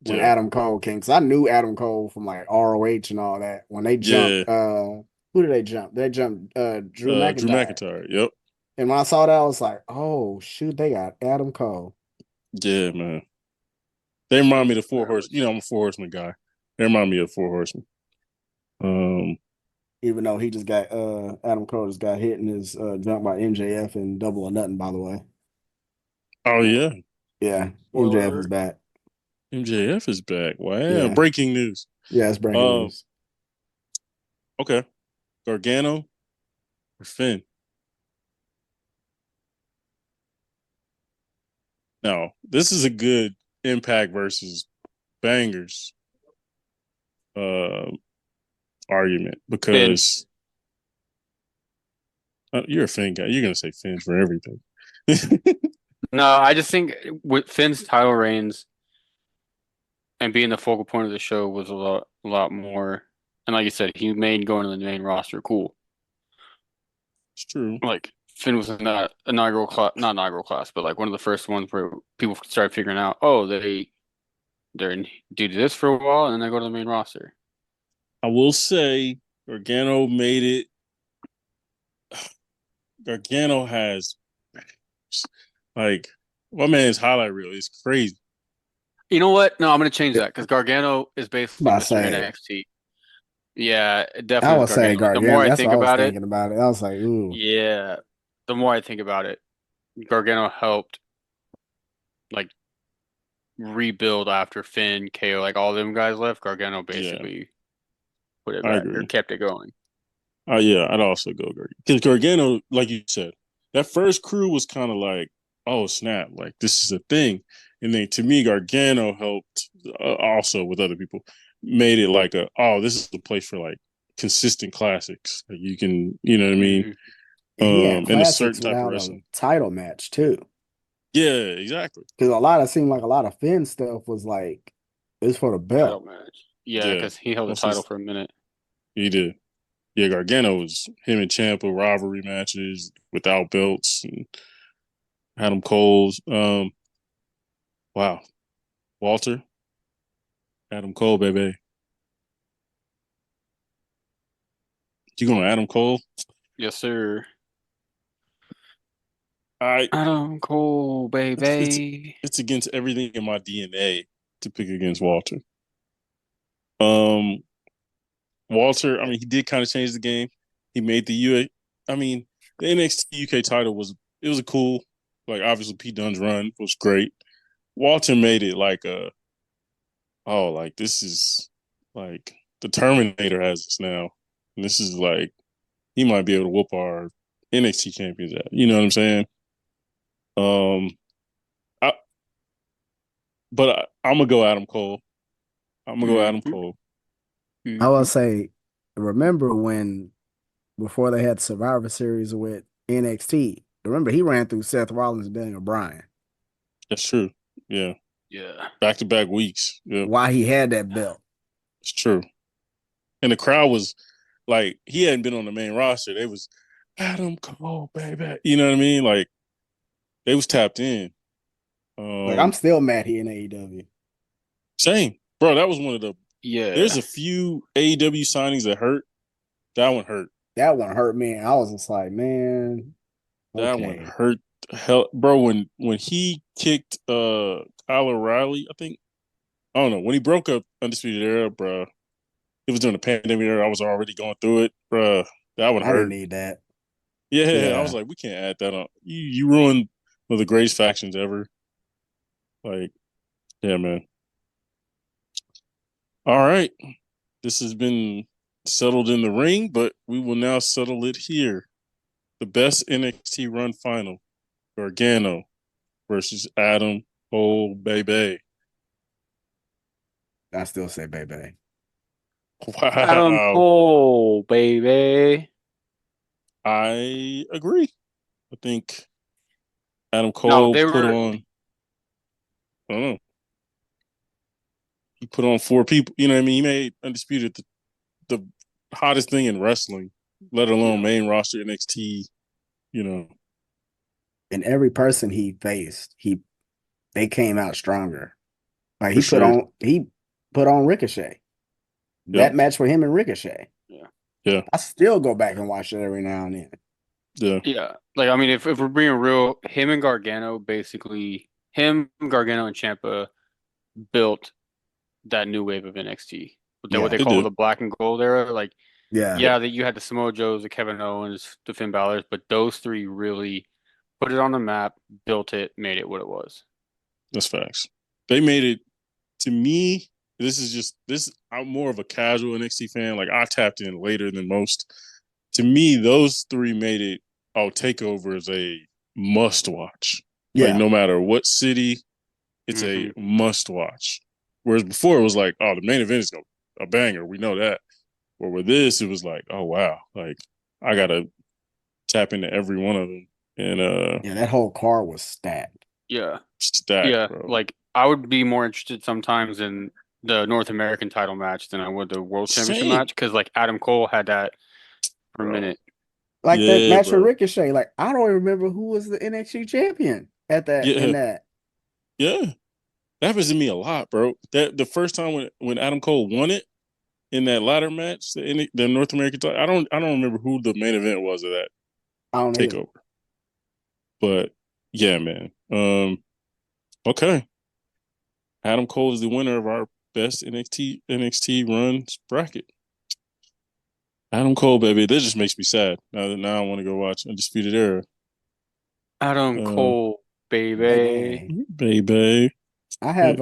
when yeah, Adam Cole came. Because I knew Adam Cole from like ROH and all that. When they yeah. jumped, who did they jump? They jumped Drew Drew McIntyre. McIntyre. Yep. And when I saw that, I was like, oh shoot, they got Adam Cole. Yeah, man. They remind me of the Four Horse. You Styles. know, I'm a Four Horseman guy. They remind me of Four Horsemen. Um. Even though he just got Adam Cole just got hit in his jump by MJF and double or nothing, by the way. Oh yeah, Yeah, Spoiler MJF is alert. back. MJF is back. Wow. Yeah. Breaking news. Yeah, it's breaking Um. news. Okay. Gargano or Finn. Now, this is a good Impact versus Bangers uh, argument Finn. because you're a Finn guy. You're gonna say Finn for everything. No, I just think with Finn's title reigns and being the focal point of the show was a lot more. And like you said, he made going to the main roster cool. It's true. Like Finn was in that inaugural class, not inaugural class, but like one of the first ones where people started figuring out, oh, they're do this for a while and then they go to the main roster. I will say Gargano made it. Gargano has like my man's highlight reel is crazy. You know what? No, I'm gonna change that because Gargano is basically About to Mr. say, NXT. Yeah, it I definitely was would say Gargano. Like the more Gargano. I That's think what I was about it, thinking about it. I was like, ooh, yeah, the more I think about it, Gargano helped like rebuild after Finn, KO, like all them guys left. Gargano Yeah, basically put it I back or agree. kept it going. Oh yeah, I'd also go Gargano because Gargano, like you said, that first crew was kind of like, oh snap, like this is a thing, and then to me, Gargano helped also with other people, made it like a oh this is the place for like consistent classics. Like you can, you know what I mean, Hmm. and he had and a classics certain type of without a wrestling. title match too. Yeah, exactly. Because seemed like a lot of Finn stuff was like it's for the Title belt. match. Yeah, Yeah, because he held the mostly title for a minute. he did. Yeah, Gargano was him and Ciampa rivalry matches without belts and Adam Cole's. Wow, Walter, Adam Cole, baby. You going to Adam Cole? Yes, sir. I Adam Cole, it's baby. it's against everything in my DNA to pick against Walter. Um, Walter. I mean, he did kind of change the game. He made the UA. I mean, the NXT UK title was it was a cool. Like obviously, Pete Dunne's run was great. Walter made it like a oh like this is like the Terminator has us now, and this is like he might be able to whoop our NXT champions at. You know what I'm saying? Um, I, I'm gonna go Adam Cole. I'm gonna go Adam Hmm. Cole. I Hmm. would say, remember when before they had Survivor Series with NXT? Remember he ran through Seth Rollins and Daniel Bryan That's true. Yeah, Yeah. back to back weeks. Yeah, while he had that belt. it's true. And the crowd was like, he hadn't been on the main roster. They was Adam Cole, baby. You know what I mean? Like they was tapped in. Like I'm Um, still mad he in AEW. Same, bro. That was one of the. There's Yeah. a few AEW signings that hurt. That one hurt. That one hurt me. I was just like, man, That one okay. hurt. Hell, bro. When he kicked Kyle O'Reilly, I think I don't know when he broke up Undisputed Era, bro. It was during the pandemic era. I was already going through it, bro. That one I didn't hurt. need that. Yeah, I was Yeah. like, we can't add that on. You ruined one of the greatest factions ever. Like, yeah, man. All right. This has been settled in the ring, but we will now settle it here. The best NXT run final. Gargano versus Adam Cole, baby. I still say baby. Adam Wow. Cole, baby. I agree. I think Adam No, Cole they put were. on, I don't know, he put on 4 people. You know what I mean? He made Undisputed the hottest thing in wrestling, let alone Yeah. main roster NXT, you know, And every person he faced, they came out stronger. Like for sure. he put on Ricochet. Yep. That match for him and Ricochet. Yeah. Yeah. I still go back and watch it every now and then. Yeah. Yeah. Like, I mean, if we're being real, him and Gargano basically, Gargano, and Ciampa built that new wave of NXT. What Yeah. they They call did. the black and gold era. Like, Yeah. yeah, that you had the Samoa Joes, the Kevin Owens, the Finn Balor's, but those three really put it on the map, built it, made it what it was. That's facts. They made it to me. This is just this. I'm more of a casual NXT fan. Like I tapped in later than most. To me, those three made it. Oh, Takeover is a must watch. Like Yeah. no matter what city, it's a Hmm. must watch. Whereas before it was like, oh, the main event is a banger. We know that. But with this, it was like, oh wow, like I gotta tap into every one of them and Yeah, that whole car was stacked. Yeah. stacked, Yeah. bro. Like, I would be more interested sometimes in the North American title match than I would the World Championship Same, match because, like, Adam Cole had that for a bro. minute. Like that Yeah, match for bro. Ricochet. Like I don't even remember who was the NXT champion at that in Yeah, that. yeah. That happens to me a lot, bro. That the first time when Adam Cole won it in that ladder match, the North American title, I don't remember who the main event was of that I don't either. takeover. But yeah, man. Okay. Adam Cole is the winner of our best NXT runs bracket. Adam Cole, baby. That just makes me sad. Now I want to go watch Undisputed Era. Adam Uh, Cole, baby. Baby. baby. I Yeah, have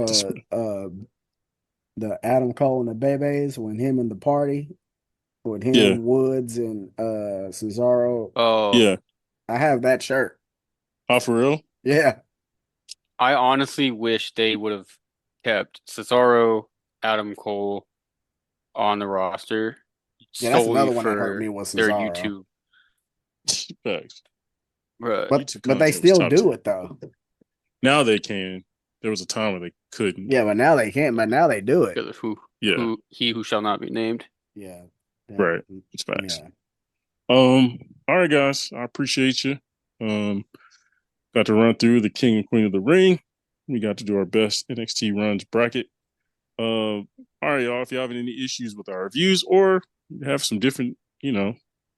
the Adam Cole and the Bebes when him and the party with yeah, him, Woods and Cesaro. Oh, yeah. I have that shirt. Oh, for real? Yeah. I honestly wish they would have kept Cesaro, Adam Cole on the roster Yeah, that's solely another one that hurt me for was their Cesaro. YouTube. Facts. Bruh, YouTube But they content was still top do tier. it though. Now they can. There was a time where they couldn't. Yeah, but now they can't. But now they do it. because of Yeah, who shall not be named. Yeah. That, right. It's facts. yeah. All right, guys. I appreciate you. Got to run through the King and Queen of the Ring. We got to do our best NXT runs bracket. All right, y'all. If you have any issues with our reviews or you have some different,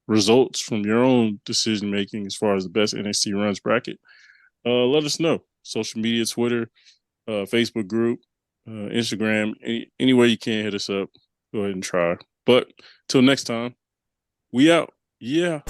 results from your own decision making as far as the best NXT runs bracket, let us know. Social media, Twitter, Facebook group, Instagram, any way you can hit us up. Go ahead and try. But till next time, we out. Yeah.